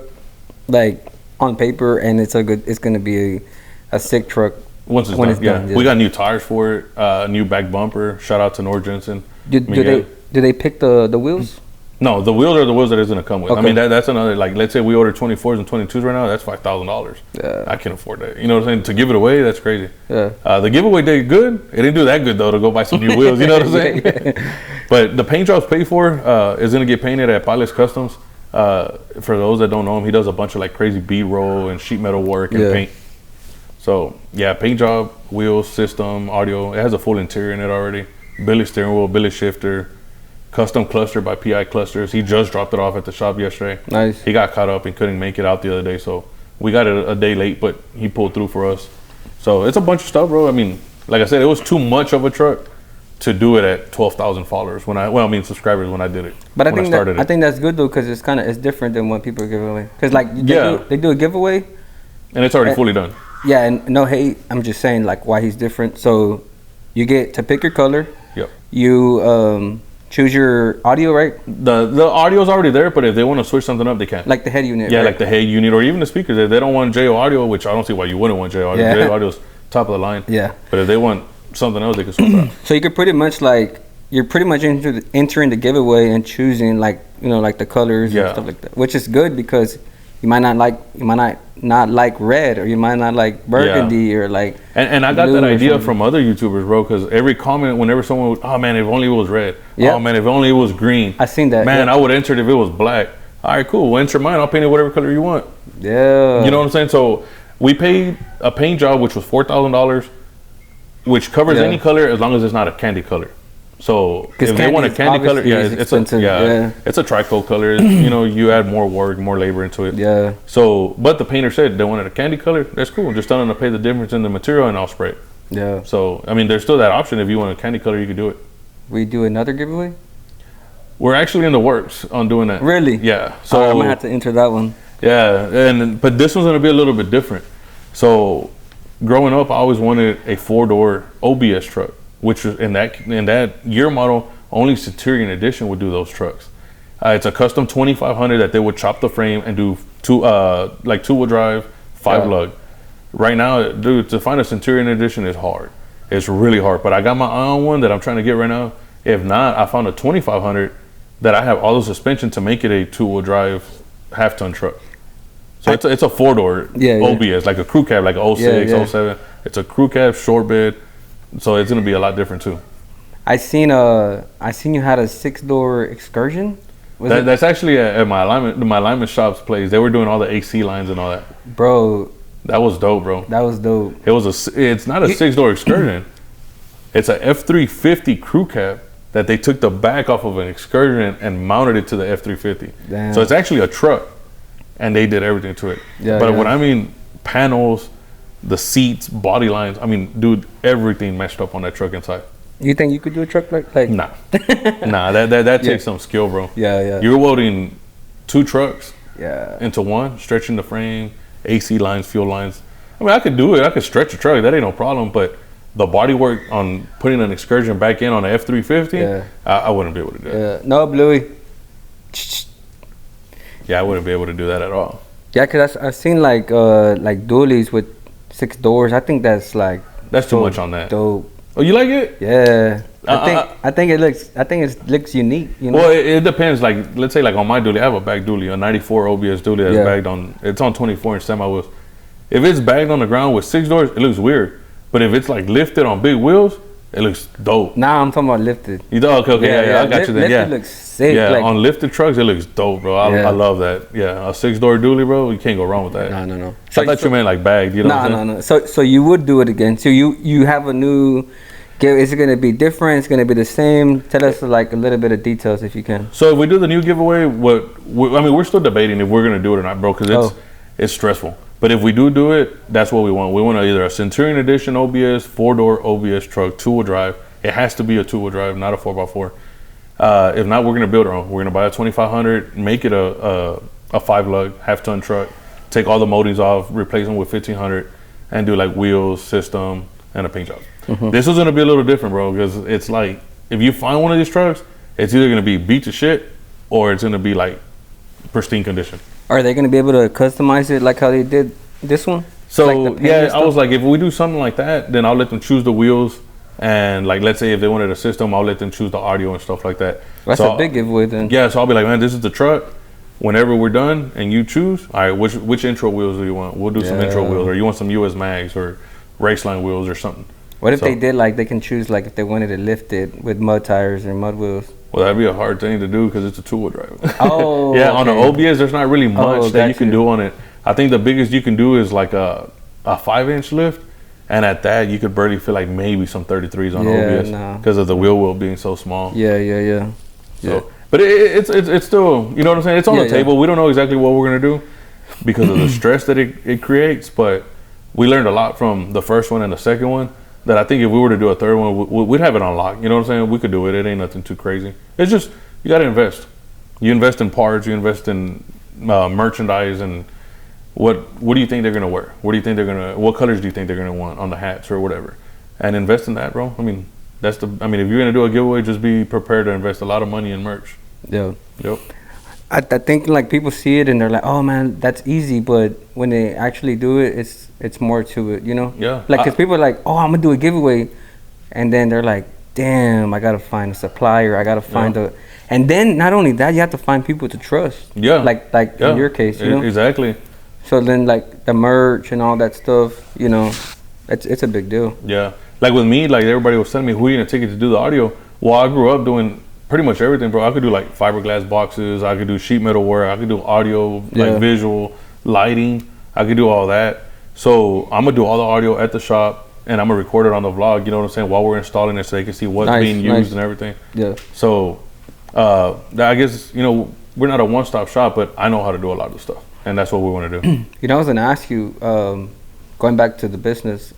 like on paper, and it's gonna be a sick truck. Once it's done. We got new tires for it, new back bumper. Shout out to Nor Jensen. Do they pick the wheels? No, the wheels are the wheels that it's gonna come with. Okay. I mean, that's another, like, let's say we order 24s and 22s right now, that's $5,000. Yeah. I can't afford that. You know what I'm saying? To give it away, that's crazy. Yeah. The giveaway did good. It didn't do that good though to go buy some new wheels. You know what I'm saying? But the paint job's paid for. Is gonna get painted at Pilot's Customs. For those that don't know him, he does a bunch of like crazy bead roll and sheet metal work and paint. So yeah, paint job, wheels, system, audio. It has a full interior in it already. Billet steering wheel, billet shifter, custom cluster by PI Clusters. He just dropped it off at the shop yesterday. Nice. He got caught up and couldn't make it out the other day, so we got it a day late, but he pulled through for us. So it's a bunch of stuff, bro. I mean, like I said, it was too much of a truck to do it at 12,000 followers subscribers when I did it. But I think that's good though, because it's different than what people give away. Because like they do a giveaway, and it's already fully done. Yeah, and no hate. I'm just saying like why he's different. So you get to pick your color. Yep. You choose your audio, right? The audio's already there, but if they want to switch something up, they can. Like the head unit. Yeah, right? like the head unit, or even the speakers. If they don't want JO audio, which I don't see why you wouldn't want JO audio. Yeah. JO audio's top of the line. Yeah. But if they want something else, they can switch it out. So you could pretty much you're pretty much entering the giveaway and choosing like the colors and stuff like that, which is good because you might not like red, or you might not like burgundy, or like. And I got that idea from other YouTubers, bro, because every comment, whenever someone would, oh man, if only it was red. Yeah. Oh man, if only it was green. I seen that. Man, I would enter it if it was black. All right, cool. Well, enter mine. I'll paint it whatever color you want. Yeah. You know what I'm saying? So we paid a paint job, which was $4,000, which covers any color as long as it's not a candy color. So if they want a candy color, it's a tricoat color. You add more work, more labor into it. Yeah. So, but the painter said they wanted a candy color. That's cool. Just tell them to pay the difference in the material, and I'll spray it. Yeah. So I mean, there's still that option. If you want a candy color, you can do it. We do another giveaway. We're actually in the works on doing that. Really? Yeah. So I'm gonna have to enter that one. Yeah, but this one's gonna be a little bit different. So, growing up, I always wanted a 4-door OBS truck, which is in that year model, only Centurion Edition would do those trucks. It's a custom 2500 that they would chop the frame and do two-wheel drive, 5-lug. Right now, dude, to find a Centurion Edition is hard. It's really hard. But I got my eye on one that I'm trying to get right now. If not, I found a 2500 that I have all the suspension to make it a 2-wheel drive half-ton truck. So it's a 4-door OBS, like a crew cab, like a 06, 07. It's a crew cab, short bed, so it's gonna be a lot different too. I seen you had a 6-door Excursion. That's actually at my alignment shop's place. They were doing all the AC lines and all that. Bro, that was dope, bro. That was dope. It's not a 6-door Excursion. It's a F350 crew cab that they took the back off of an Excursion and mounted it to the F350. Damn. So it's actually a truck, and they did everything to it. But when I mean panels, the seats, body lines, I mean, dude, everything meshed up on that truck inside. You think you could do a truck like? Nah, that takes some skill, bro. Yeah. You're welding 2 trucks into one, stretching the frame, AC lines, fuel lines. I mean, I could do it. I could stretch a truck. That ain't no problem. But the body work on putting an Excursion back in on an F350, I wouldn't be able to do it. No, Bluey. Yeah, I wouldn't be able to do that at all. Yeah, cause I've seen like dualies with 6 doors. I think that's too much on that. Dope. Oh, you like it? Yeah. I think it looks unique. You know? Well, it depends. Like, let's say like on my dually, I have a back dually, a 94 OBS dually that's bagged on. It's on 24-inch semi wheels. If it's bagged on the ground with 6 doors, it looks weird. But if it's like lifted on big wheels, it looks dope. Nah, I'm talking about lifted. You know, okay, yeah, I got you then. Lifted looks sick. Yeah, on lifted trucks, it looks dope, bro. I love that. Yeah, a 6-door dually, bro. You can't go wrong with that. No. So I thought you meant like bagged. You know what I'm saying? No. So you would do it again. So you have a new. Is it going to be different? It's going to be the same? Tell us like a little bit of details if you can. So if we do the new giveaway, we're still debating if we're going to do it or not, bro, because it's stressful. But if we do it, that's what we want. We want either a Centurion Edition OBS, 4-door OBS truck, 2-wheel drive. It has to be a 2-wheel drive, not a 4x4. If not, we're going to build our own. We're going to buy a 2500, make it a 5-lug, half-ton truck, take all the moldings off, replace them with 1500, and do like wheels, system, and a paint job. Mm-hmm. This is going to be a little different, bro, because it's like, if you find one of these trucks, it's either going to be beat to shit or it's going to be like pristine condition. Are they going to be able to customize it like how they did this one? So, like I was like, if we do something like that, then I'll let them choose the wheels. And like, let's say if they wanted a system, I'll let them choose the audio and stuff like that. That's a big giveaway then. Yeah, so I'll be like, man, this is the truck. Whenever we're done and you choose, all right, which intro wheels do you want? We'll do some intro wheels, or you want some US Mags or Raceline wheels or something. What if they did like, they can choose like if they wanted it lifted with mud tires or mud whools? Well, that'd be a hard thing to do because it's a 2-wheel drive. Oh, yeah. Okay. On the OBS, there's not really much that you can do on it. I think the biggest you can do is like a 5-inch lift, and at that you could barely feel like maybe some 33s on OBS because of the wheel being so small. Yeah. So, but it's still, you know what I'm saying? It's on the table. We don't know exactly what we're gonna do because of the stress that it creates, but we learned a lot from the first one and the second one. That I think if we were to do a third one, we'd have it on lock. You know what I'm saying? We could do it. It ain't nothing too crazy. It's just, you got to invest. You invest in parts. You invest in merchandise. And what do you think they're going to wear? What colors do you think they're going to want on the hats or whatever? And invest in that, bro. I mean, if you're going to do a giveaway, just be prepared to invest a lot of money in merch. Yeah. Yep. I think like people see it and they're like, oh man, that's easy. But when they actually do it, it's more to it, you know? Yeah. Like, cause people are like, oh, I'm gonna do a giveaway. And then they're like, damn, I gotta find a supplier. I gotta find and then not only that, you have to find people to trust. Yeah. Like in your case, you know? Exactly. So then like the merch and all that stuff, you know, it's a big deal. Yeah. Like with me, like everybody was telling me, who are you gonna take it to do the audio? Well, I grew up doing pretty much everything, bro. I could do like fiberglass boxes. I could do sheet metal work. I could do audio, like visual, lighting. I could do all that. So I'm gonna do all the audio at the shop, and I'm gonna record it on the vlog. You know what I'm saying? While we're installing it, so they can see what's being used and everything. Yeah. So I guess, you know, we're not a one-stop shop, but I know how to do a lot of stuff, and that's what we want to do. You know, I was gonna ask you, going back to the business,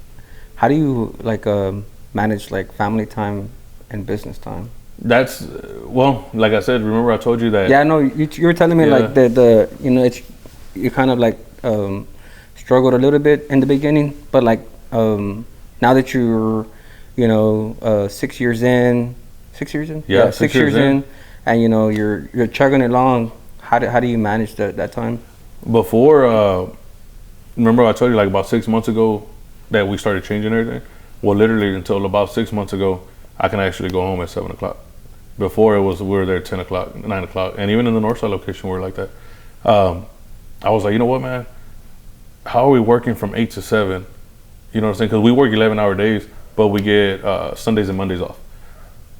how do you like manage like family time and business time? That's like I said, remember I told you that. Yeah, no, you were telling me like the you know, you kind of like struggled a little bit in the beginning, but like now that you're 6 years in, yeah, 6 years in, and you know you're chugging it along. How do you manage that time? Before, remember I told you like about 6 months ago that we started changing everything. Well, literally until about 6 months ago, I can actually go home at 7 o'clock. Before we were there 10 o'clock, 9 o'clock, and even in the Northside location we were like that. I was like, you know what, man? How are we working from 8 to 7 You know what I'm saying? Because we work 11-hour days, but we get Sundays and Mondays off.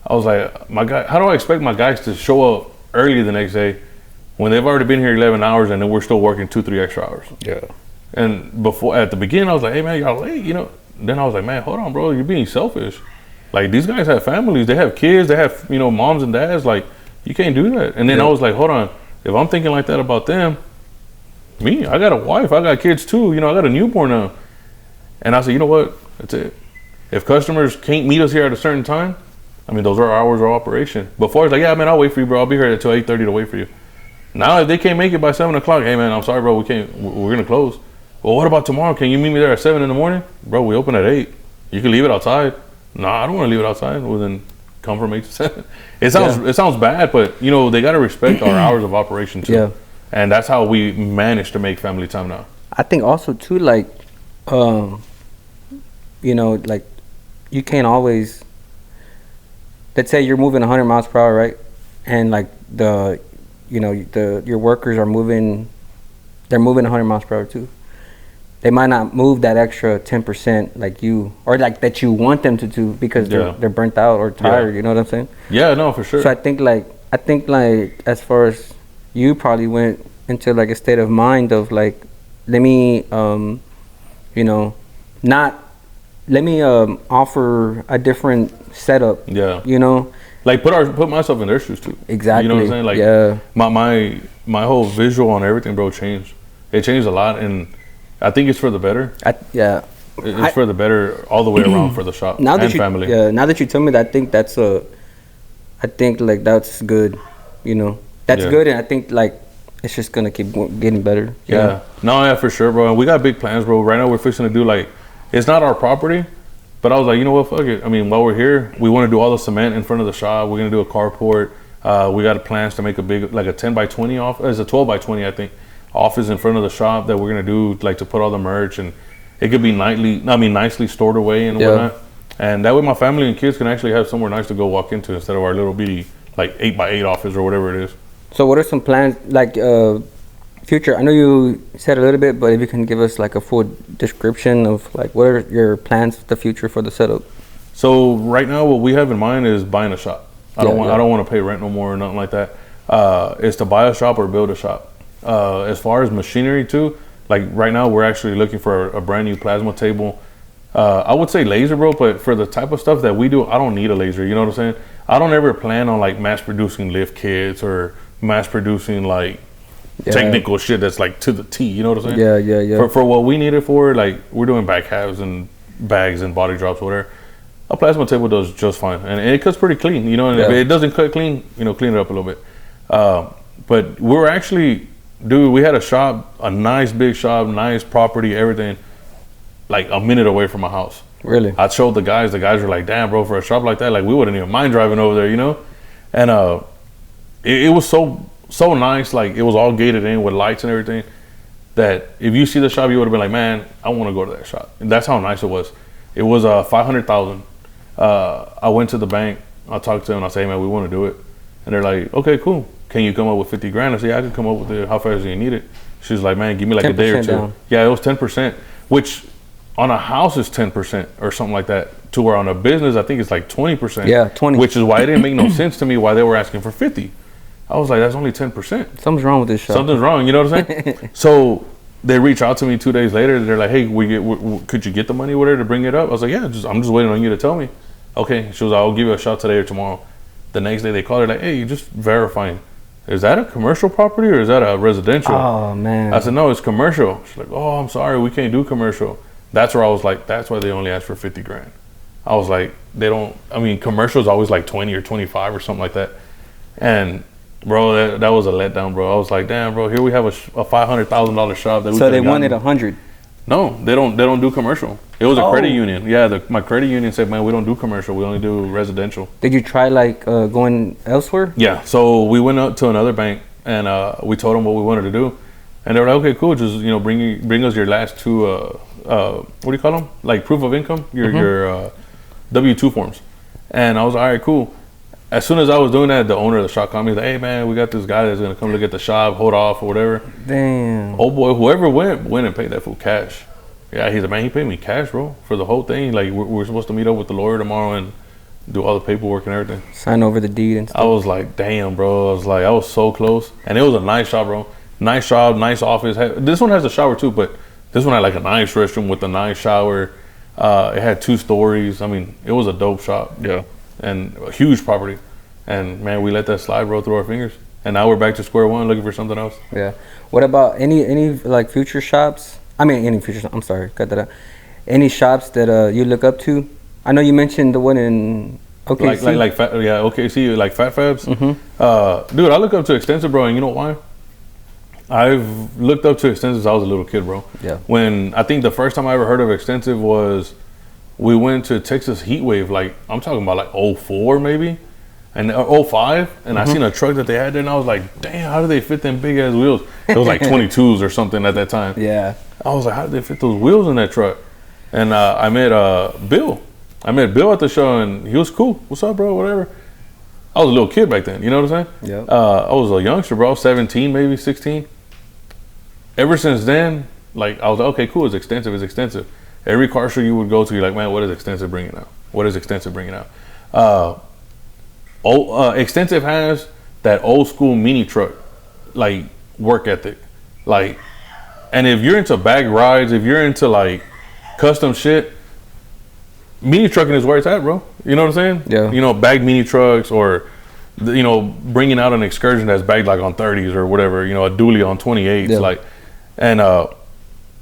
I was like, my guy, how do I expect my guys to show up early the next day when they've already been here 11 hours and then we're still working 2-3 extra hours? Yeah. And before, at the beginning, I was like, hey man, y'all late, you know. Then I was like, man, hold on, bro, you're being selfish. Like, these guys have families, they have kids, they have, you know, moms and dads. Like, you can't do that. And then I was like, hold on, if I'm thinking like that about them, me, I got a wife, I got kids too, you know, I got a newborn now. And I said, you know what, that's it. If customers can't meet us here at a certain time, I mean, those are hours of operation. Before, it's like, yeah, man, I'll wait for you, bro. I'll be here until 8:30 to wait for you. Now, if they can't make it by 7 o'clock, hey, man, I'm sorry, bro, we're going to close. Well, what about tomorrow? Can you meet me there at 7 in the morning? Bro, we open at 8. You can leave it outside. Nah, I don't want to leave it outside. Well, then come from 8 to 7. It sounds bad, but, you know, they got to respect our hours of operation, too. Yeah. And that's how we manage to make family time now. I think also, too, like, you know, like, you can't always, let's say you're moving 100 miles per hour, right? And, like, your workers are moving, they're moving 100 miles per hour, too. They might not move that extra 10% like you, or like that you want them to do because they're burnt out or tired. You know what I'm saying? Yeah, no, for sure. So I think like as far as you probably went into like a state of mind of like, let me, you know, let me offer a different setup. Yeah. You know, like put myself in their shoes too. Exactly. You know what I'm saying? Like my whole visual on everything, bro, changed. It changed a lot, and I think it's for the better. It's for the better all the way around for the shop and family. Yeah, now that you tell me that, I think like that's good. You know, that's good, and I think like it's just gonna keep getting better. Yeah. No, yeah, for sure, bro. And we got big plans, bro. Right now we're fixing to do like, it's not our property, but I was like, you know what, fuck it. I mean, while we're here, we want to do all the cement in front of the shop. We're gonna do a carport. We got plans to make a big, like a 10 by 20 office. It's a 12 by 20, I think. Office in front of the shop that we're gonna do, like to put all the merch, and it could be nicely stored away and whatnot. And that way my family and kids can actually have somewhere nice to go walk into instead of our little bitty like 8 by 8 office or whatever it is. So what are some plans like future? I know you said a little bit, but if you can give us like a full description of like what are your plans for the future for the setup? So right now what we have in mind is buying a shop. I don't want to pay rent no more or nothing like that. It's to buy a shop or build a shop. As far as machinery too, like right now we're actually looking for a brand new plasma table. I would say laser, bro, but for the type of stuff that we do, I don't need a laser. You know what I'm saying? I don't ever plan on like mass producing lift kits or mass producing like technical shit that's like to the T. You know what I'm saying? Yeah. For what we need it for, like we're doing back halves and bags and body drops, whatever. A plasma table does just fine, and it cuts pretty clean. You know, and if it doesn't cut clean, you know, clean it up a little bit. But we're actually. Dude, we had a shop, a nice big shop, nice property, everything, like a minute away from my house. Really? I showed the guys were like, damn, bro, for a shop like that, like we wouldn't even mind driving over there, you know? And it was so nice, like it was all gated in with lights and everything, that if you see the shop, you would have been like, man, I want to go to that shop. And that's how nice it was. It was $500,000. I went to the bank, I talked to them, I said, hey, man, we want to do it. And they're like, okay, cool. Can you come up with 50 grand? I said, yeah, I can come up with it. How fast do you need it? She's like, man, give me like a day or two. Down. Yeah, it was 10%, which on a house is 10% or something like that. To where on a business, I think it's like 20%. Yeah, 20. Which is why it didn't make no sense to me why they were asking for 50. I was like, that's only 10%. Something's wrong with this shop. Something's wrong, you know what I'm saying? So they reach out to me 2 days later. They're like, hey, could you get the money with her to bring it up? I was like, yeah, I'm just waiting on you to tell me. Okay, she was like, I'll give you a shot today or tomorrow. The next day they called her like, hey, just verifying. Is that a commercial property or is that a residential? Oh, man. I said, no, it's commercial. She's like, oh, I'm sorry, we can't do commercial. That's where I was like, that's why they only asked for 50 grand. I was like, commercial is always like 20 or 25 or something like that. And bro, that was a letdown, bro. I was like, damn, bro, here we have a $500,000 shop that we. So they wanted 100. No, they don't do commercial. It was a credit union. Yeah, my credit union said, man, we don't do commercial. We only do residential. Did you try like going elsewhere? Yeah, so we went up to another bank and we told them what we wanted to do, and they were like, okay, cool. Just bring us your last two. What do you call them? Like proof of income. Your W-2 forms. And I was like, all right, cool. As soon as I was doing that, the owner of the shop called me. He's like, hey man, we got this guy that's gonna come look at the shop, hold off or whatever. Damn. Oh boy, whoever went and paid that full cash. Yeah, he's a man. He paid me cash, bro, for the whole thing. Like we're supposed to meet up with the lawyer tomorrow and do all the paperwork and everything. Sign over the deed and stuff. I was like, damn, bro. I was so close, and it was a nice shop, bro. Nice shop, nice office. This one has a shower too, but this one had like a nice restroom with a nice shower. It had 2 stories. I mean, it was a dope shop. Yeah. And a huge property. And man, we let that slide, bro, through our fingers. And now we're back to square one, looking for something else. Yeah. What about any like future shops? I mean, any future. I'm sorry, cut that out. Any shops that you look up to? I know you mentioned the one in OKC. Like OKC, like Fat Fabs. Dude, I look up to Extensive, bro, and you know why? I've looked up to Extensive since I was a little kid, bro. Yeah. When I think the first time I ever heard of Extensive was we went to Texas Heat Wave, like I'm talking about like 04 maybe, and 05, and I seen a truck that they had there, and I was like, damn, how do they fit them big ass wheels? It was like 22s or something at that time. Yeah. I was like, how did they fit those wheels in that truck? And I met Bill. I met Bill at the show, and he was cool. What's up, bro? Whatever. I was a little kid back then, you know what I'm saying? Yeah. I was a youngster, bro, 17, maybe 16. Ever since then, like, I was like, okay, cool, it's extensive. Every car show you would go to, you're like, man, what is Extensive bringing out? Extensive has that old school mini truck, like, work ethic. Like, and if you're into bag rides, if you're into, like, custom shit, mini trucking is where it's at, bro. You know what I'm saying? Yeah. You know, bagged mini trucks, or, you know, bringing out an excursion that's bagged like on 30s or whatever, you know, a dually on 28s. Yeah. Like, and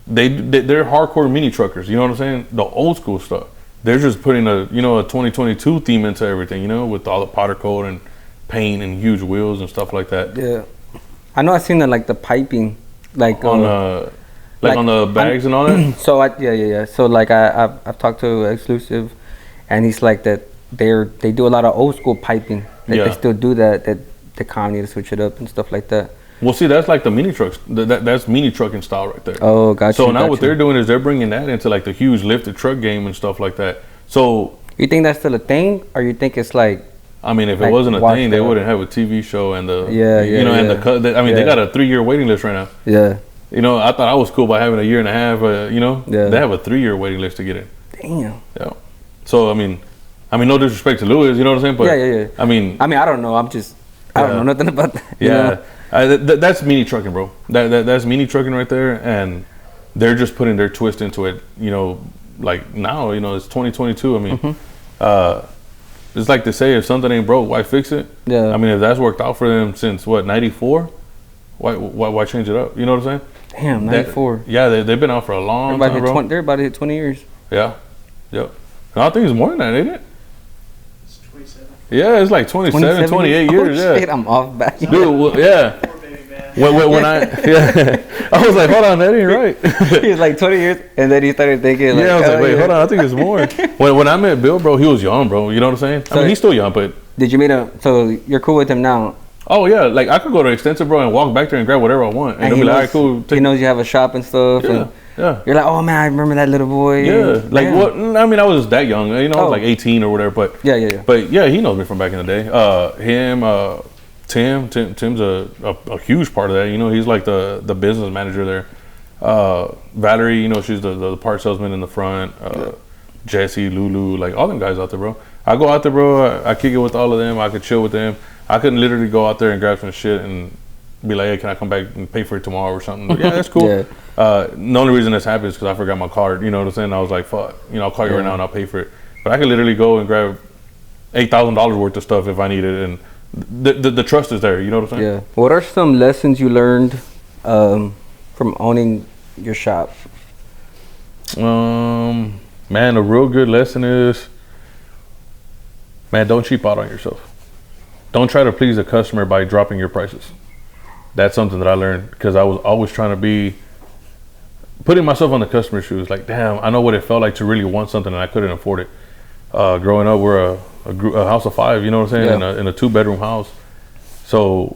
they're hardcore mini truckers, you know what I'm saying? The old school stuff. They're just putting a 2022 theme into everything, you know, with all the powder coat and paint and huge wheels and stuff like that. Yeah. I know I've seen the piping, like on the bags and all that. So yeah. So like I've talked to Exclusive, and he's like that they do a lot of old school piping. Like they still do that the company to switch it up and stuff like that. Well, see, that's like the mini trucks. That's mini trucking style right there. Oh, gotcha. So now what they're doing is they're bringing that into like the huge lifted truck game and stuff like that. So you think that's still a thing, or you think it's like? I mean, if it wasn't a thing, they wouldn't have a TV show and the they got a 3-year waiting list right now. Yeah. You know, I thought I was cool by having a year and a half. They have a 3-year waiting list to get in. Damn. Yeah. So I mean, no disrespect to Lewis, you know what I'm saying? But yeah. I mean, I don't know. I don't know nothing about that. Yeah. That's mini trucking, bro. That's mini trucking right there, and they're just putting their twist into it. You know, like now, you know, it's 2022. I mean, it's like they say, if something ain't broke, why fix it? Yeah. I mean, if that's worked out for them since what, 94, why change it up? You know what I'm saying? Damn, 94. They've been out for a long time, bro. They're about to hit 20 years. Yeah. Yep. And I think it's more than that, ain't it? It's 27. Yeah, it's like 27, 28 years. Oh, yeah. Shit, I'm off back. Dude, well, yeah. When I was like, hold on, that ain't right. He was like 20 years, and then he started thinking like, I was like, wait, hold on, I think it's more. when I met Bill, bro, he was young, bro. You know what I'm saying? So, I mean, he's still young, but did you meet him? So you're cool with him now? Oh yeah, like I could go to Extensive, bro, and walk back there and grab whatever I want, and they'll be like, all right, cool. He knows you have a shop and stuff. Yeah, and yeah. You're like, oh man, I remember that little boy. Yeah, like what? I mean, I was that young, you know, I was like 18 or whatever. But yeah. But yeah, he knows me from back in the day. Tim's a huge part of that. You know, he's like the business manager there. Valerie, you know, she's the part salesman in the front. Jesse, Lulu, like all them guys out there, bro. I go out there, bro. I kick it with all of them. I could chill with them. I couldn't literally go out there and grab some shit and be like, hey, can I come back and pay for it tomorrow or something? Like, yeah, that's cool. Yeah. The only reason this happened is because I forgot my card. You know what I'm saying? I was like, fuck, you know, I'll call you right now and I'll pay for it. But I could literally go and grab $8,000 worth of stuff if I need it, and the trust is there. You know what I'm saying? Yeah. What are some lessons you learned from owning your shop? Man, a real good lesson is, man, don't cheap out on yourself. Don't try to please the customer by dropping your prices. That's something that I learned because I was always trying to be putting myself on the customer's shoes. Like, damn, I know what it felt like to really want something and I couldn't afford it. Growing up, we're a house of 5, you know what I'm saying? Yeah. In a 2-bedroom house. So,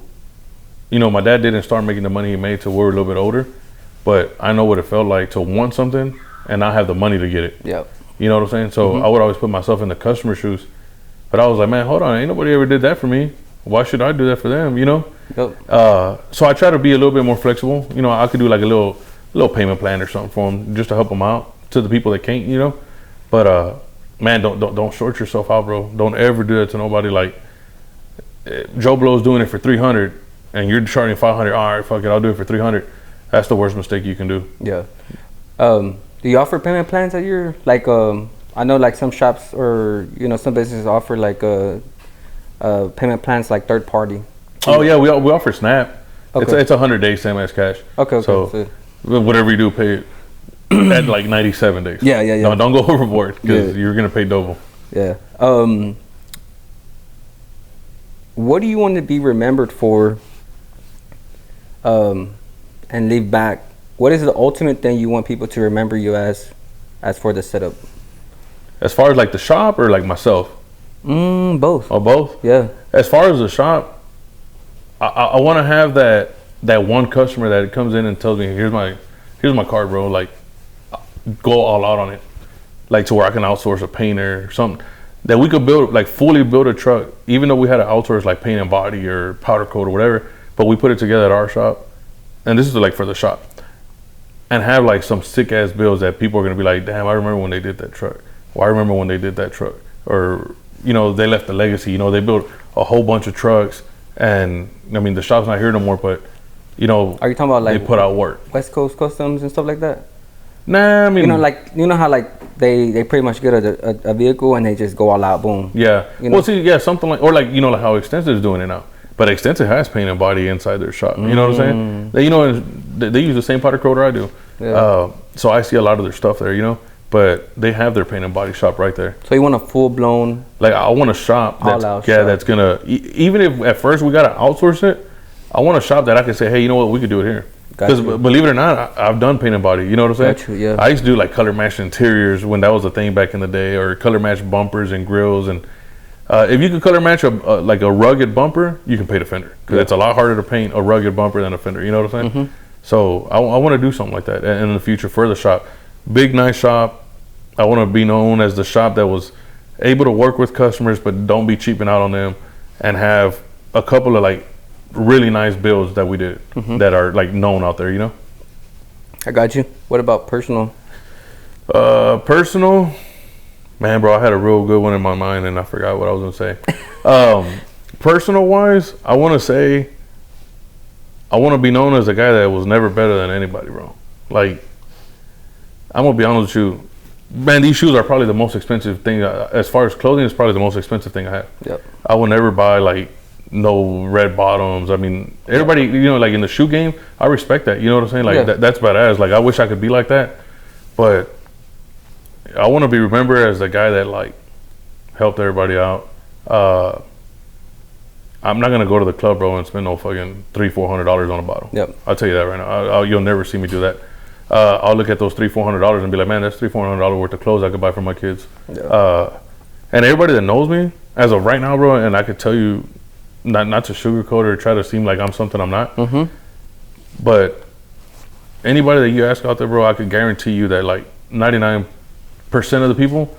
you know, my dad didn't start making the money he made till we were a little bit older, but I know what it felt like to want something and not have the money to get it. Yep. You know what I'm saying? So I would always put myself in the customer's shoes. But I was like, man, hold on, ain't nobody ever did that for me. Why should I do that for them, you know? Yep. So I try to be a little bit more flexible. You know, I could do like a little little payment plan or something for them just to help them out to the people that can't, you know. But man, don't short yourself out, bro. Don't ever do that to nobody. Like Joe Blow's doing it for 300 and you're charging 500. All right, fuck it, I'll do it for 300. That's the worst mistake you can do. Yeah. Do you offer payment plans at your, like, I know like some shops or, you know, some businesses offer like payment plans like third party. Oh yeah, we offer Snap. Okay. It's 100 days, same as cash. Okay. So whatever you do, pay it at like 97 days. Yeah. No, don't go overboard because you're gonna pay double. Yeah. What do you want to be remembered for? And leave back. What is the ultimate thing you want people to remember you as for the setup? As far as like the shop or like myself? Both. Oh, both? Yeah. As far as the shop, I want to have that one customer that comes in and tells me, here's my card, bro. Like, go all out on it. Like to where I can outsource a painter or something. That we could build, like fully build a truck, even though we had to outsource like paint and body or powder coat or whatever, but we put it together at our shop. And this is like for the shop. And have like some sick ass bills that people are gonna be like, damn, I remember when they did that truck. Or I remember when they did that truck. Or, you know, they left a legacy. You know, they built a whole bunch of trucks. And I mean, the shop's not here no more, but you know, are you talking about like they put out work? West Coast Customs and stuff like that? Nah, I mean, you know how like they pretty much get a vehicle and they just go all out, boom. Yeah. You know? Well, see, yeah, something like, or like, you know, like how Extensive's doing it now. But Extensive has paint and body inside their shop. You know what I'm saying? They, you know, they use the same powder coater I do. Yeah. So I see a lot of their stuff there, you know. But they have their paint and body shop right there. So you want a full blown? Like I want a shop that's shop. That's gonna even if at first we gotta outsource it. I want a shop that I can say, hey, you know what, we could do it here. Because believe it or not, I've done paint and body. You know what I'm saying? Yeah. I used to do like color matched interiors when that was a thing back in the day, or color matched bumpers and grills. And if you could color match like a rugged bumper, you can paint a fender because it's a lot harder to paint a rugged bumper than a fender. You know what I'm saying? So I want to do something like that in the future for the shop. Big, nice shop. I want to be known as the shop that was able to work with customers, but don't be cheaping out on them, and have a couple of like really nice builds that we did that are like known out there, you know? I got you. What about personal? Personal, man, bro, I had a real good one in my mind and I forgot what I was gonna say. Personal wise, I want to say I want to be known as a guy that was never better than anybody, bro. Like, I'm gonna be honest with you, man, these shoes are probably the most expensive thing. As far as clothing, it's probably the most expensive thing I have. Yep. I will never buy like no red bottoms. I mean, everybody, you know, like in the shoe game, I respect that. You know what I'm saying? Like that's badass. Like I wish I could be like that, but I want to be remembered as the guy that like helped everybody out. I'm not gonna go to the club, bro, and spend no fucking $300-400 on a bottle. Yep. I'll tell you that right now. You'll never see me do that. I'll look at those $300-400 and be like, man, that's $300-400 worth of clothes I could buy for my kids. Yeah. And everybody that knows me as of right now, bro, and I could tell you, not to sugarcoat or try to seem like I'm something I'm not, but anybody that you ask out there, bro, I could guarantee you that like 99% of the people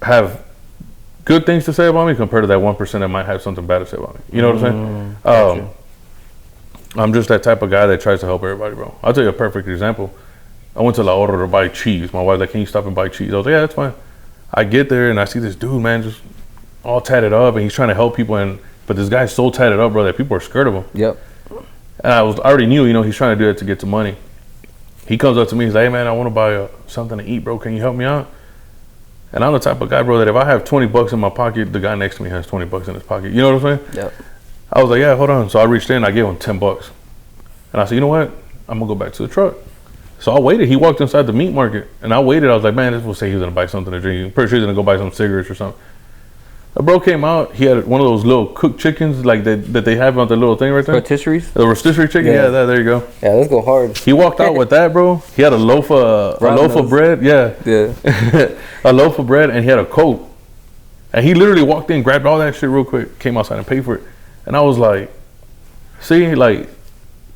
have good things to say about me compared to that 1% that might have something bad to say about me. You know what I'm saying? I'm just that type of guy that tries to help everybody, bro. I'll tell you a perfect example. I went to La Oro to buy cheese. My wife's like, can you stop and buy cheese? I was like, yeah, that's fine. I get there and I see this dude, man, just all tatted up, and he's trying to help people, but this guy's so tatted up, bro, that people are scared of him. Yep. And I already knew, you know, he's trying to do it to get some money. He comes up to me, he's like, hey, man, I want to buy something to eat, bro. Can you help me out? And I'm the type of guy, bro, that if I have $20 in my pocket, the guy next to me has $20 in his pocket. You know what I'm saying? Yep. I was like, yeah, hold on. So I reached in, I gave him $10. And I said, you know what? I'm going to go back to the truck. So I waited. He walked inside the meat market, and I waited. I was like, man, this will say he was going to buy something to drink. I'm pretty sure he's going to go buy some cigarettes or something. The bro came out. He had one of those little cooked chickens like that they have on the little thing right there. Rotisseries? The rotisserie chicken? Yeah, there you go. Yeah, let's go hard. He walked out with that, bro. He had a loaf of bread. Yeah. A loaf of bread, and he had a Coke. And he literally walked in, grabbed all that shit real quick, came outside and paid for it. And I was like, see, like,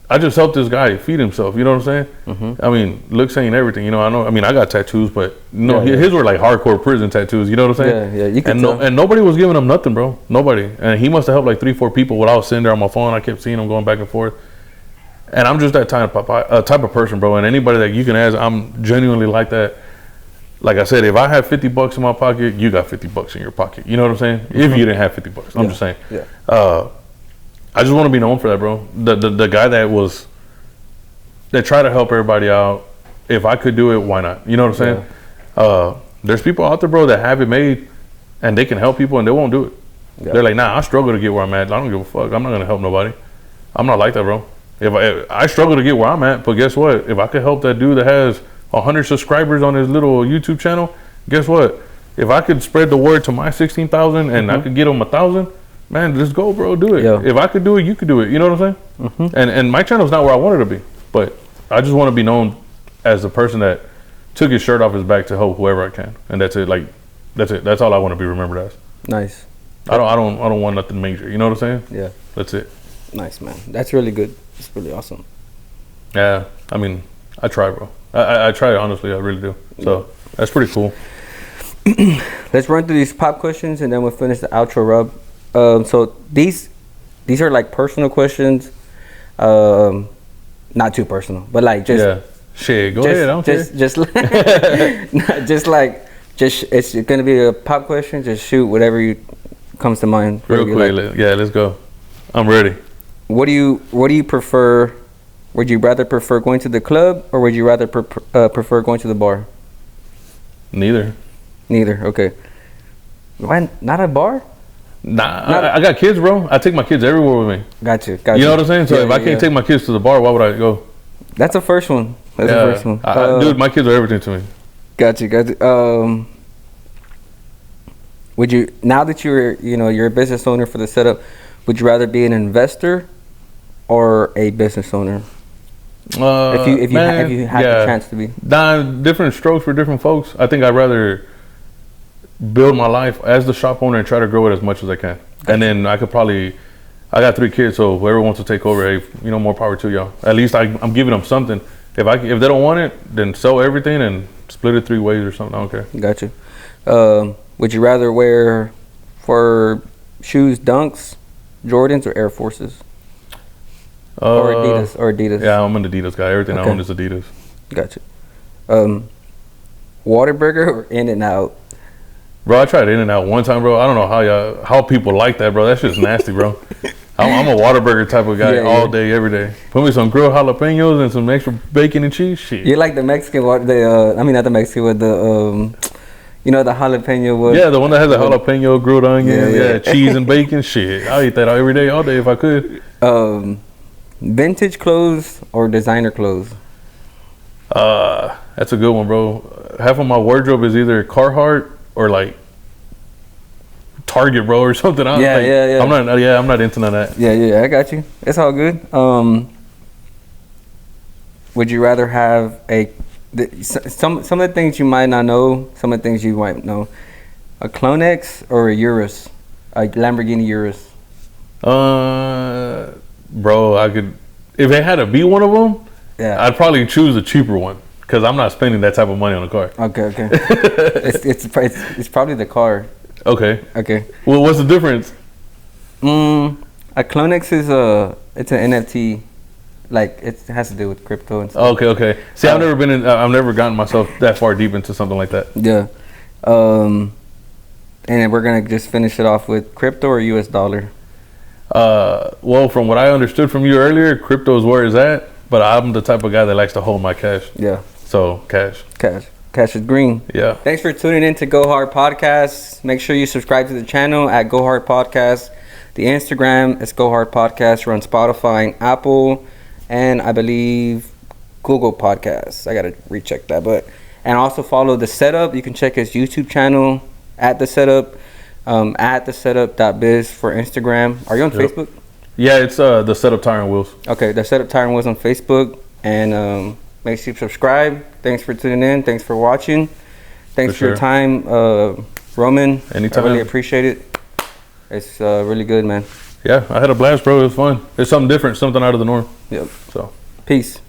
I just helped this guy feed himself. You know what I'm saying? I mean, looks ain't everything. You know, I got tattoos, but his were like hardcore prison tattoos. You know what I'm saying? Yeah, you can tell. And nobody was giving him nothing, bro. Nobody. And he must have helped like 3-4 people while I was sitting there on my phone. I kept seeing him going back and forth. And I'm just that type of person, bro. And anybody that you can ask, I'm genuinely like that. Like I said, if I have $50 in my pocket, you got $50 in your pocket. You know what I'm saying? Mm-hmm. If you didn't have $50, I'm just saying. Yeah. I just want to be known for that, bro. The guy that tried to help everybody out. If I could do it, why not? You know what I'm saying? There's people out there, bro, that have it made, and they can help people, and they won't do it. Yeah. They're like, nah, I struggle to get where I'm at. I don't give a fuck. I'm not gonna help nobody. I'm not like that, bro. If I struggle to get where I'm at, but guess what? If I could help that dude that has 100 subscribers on his little YouTube channel, guess what? If I could spread the word to my 16,000 and I could get him 1,000, man, just go, bro, do it. Yeah. If I could do it, you could do it. You know what I'm saying? Mm-hmm. And my channel's not where I wanted to be, but I just want to be known as the person that took his shirt off his back to help whoever I can, and that's it. Like, that's it. That's all I want to be remembered as. Nice. I don't want nothing major. You know what I'm saying? Yeah. That's it. Nice, man. That's really good. It's really awesome. Yeah. I mean, I try, bro. I try, honestly. I really do. So that's pretty cool. Let's run through these pop questions, and then we'll finish the outro rub. So these are like personal questions. Not too personal, but like just shit. Go ahead. I don't care. It's gonna be a pop question. Just shoot whatever comes to mind. Real quick. Like. Let's go. I'm ready. What do you prefer? Would you rather prefer going to the club, or would you rather prefer going to the bar? Neither. Okay. Why not a bar? Nah, I got kids, bro. I take my kids everywhere with me. Got you. You know what I'm saying? So if I can't take my kids to the bar, why would I go? That's the first one. Dude, my kids are everything to me. Got you. Would you, now that you're a business owner for the setup, would you rather be an investor or a business owner? If you had the chance to be. Different strokes for different folks. I think I'd rather build my life as the shop owner and try to grow it as much as I can. And then I got 3 kids, so whoever wants to take over, hey, more power to y'all. At least I'm giving them something. If they don't want it, then sell everything and split it 3 ways or something. I don't care. Got you. Would you rather wear for shoes Dunks, Jordans, or Air Forces? Or Adidas? Yeah, I'm an Adidas guy. Everything I own is Adidas. Gotcha. Whataburger or In-N-Out? Bro, I tried In-N-Out one time, bro. I don't know how people like that, bro. That's just nasty, bro. I'm a Whataburger type of guy all day, every day. Put me some grilled jalapenos and some extra bacon and cheese. Shit. You like the Mexican one? Not the Mexican with the the jalapeno one. Yeah, the one that has a jalapeno, grilled onion, cheese and bacon. Shit, I eat that every day, all day if I could. Vintage clothes or designer clothes? That's a good one, bro. Half of my wardrobe is either Carhartt or like Target, bro, or something. I'm not into none of that. Yeah, I got you. It's all good. Would you rather have some of the things you might not know, some of the things you might know, a Clone-X or a Urus, a Lamborghini Urus? Bro, I could, if it had to be one of them, I'd probably choose a cheaper one because I'm not spending that type of money on a car. Okay. it's probably the car. Okay. Well, what's the difference? A Clone-X is it's an NFT, like it has to do with crypto and stuff. Okay. See, I've never gotten myself that far deep into something like that. Yeah. And then we're gonna just finish it off with crypto or US dollar. Well, from what I understood from you earlier, crypto is where it's at, but I'm the type of guy that likes to hold my cash. Yeah. So cash. Cash is green. Yeah. Thanks for tuning in to Go Hard Podcast. Make sure you subscribe to the channel at Go Hard Podcast. The Instagram is Go Hard Podcast. We're on Spotify and Apple, and I believe Google Podcasts. I gotta recheck that, and also follow The Setup. You can check his YouTube channel at The Setup. At thesetup.biz for Instagram. Are you on Facebook? Yeah, it's The Setup Tire and Wheels. Okay, The Setup Tire and Wheels on Facebook. And make sure you subscribe. Thanks for tuning in. Thanks for watching. Thanks for your time, Roman. Anytime. I really appreciate it. It's really good, man. Yeah, I had a blast, bro. It was fun. It's something different, something out of the norm. Yep. So, peace.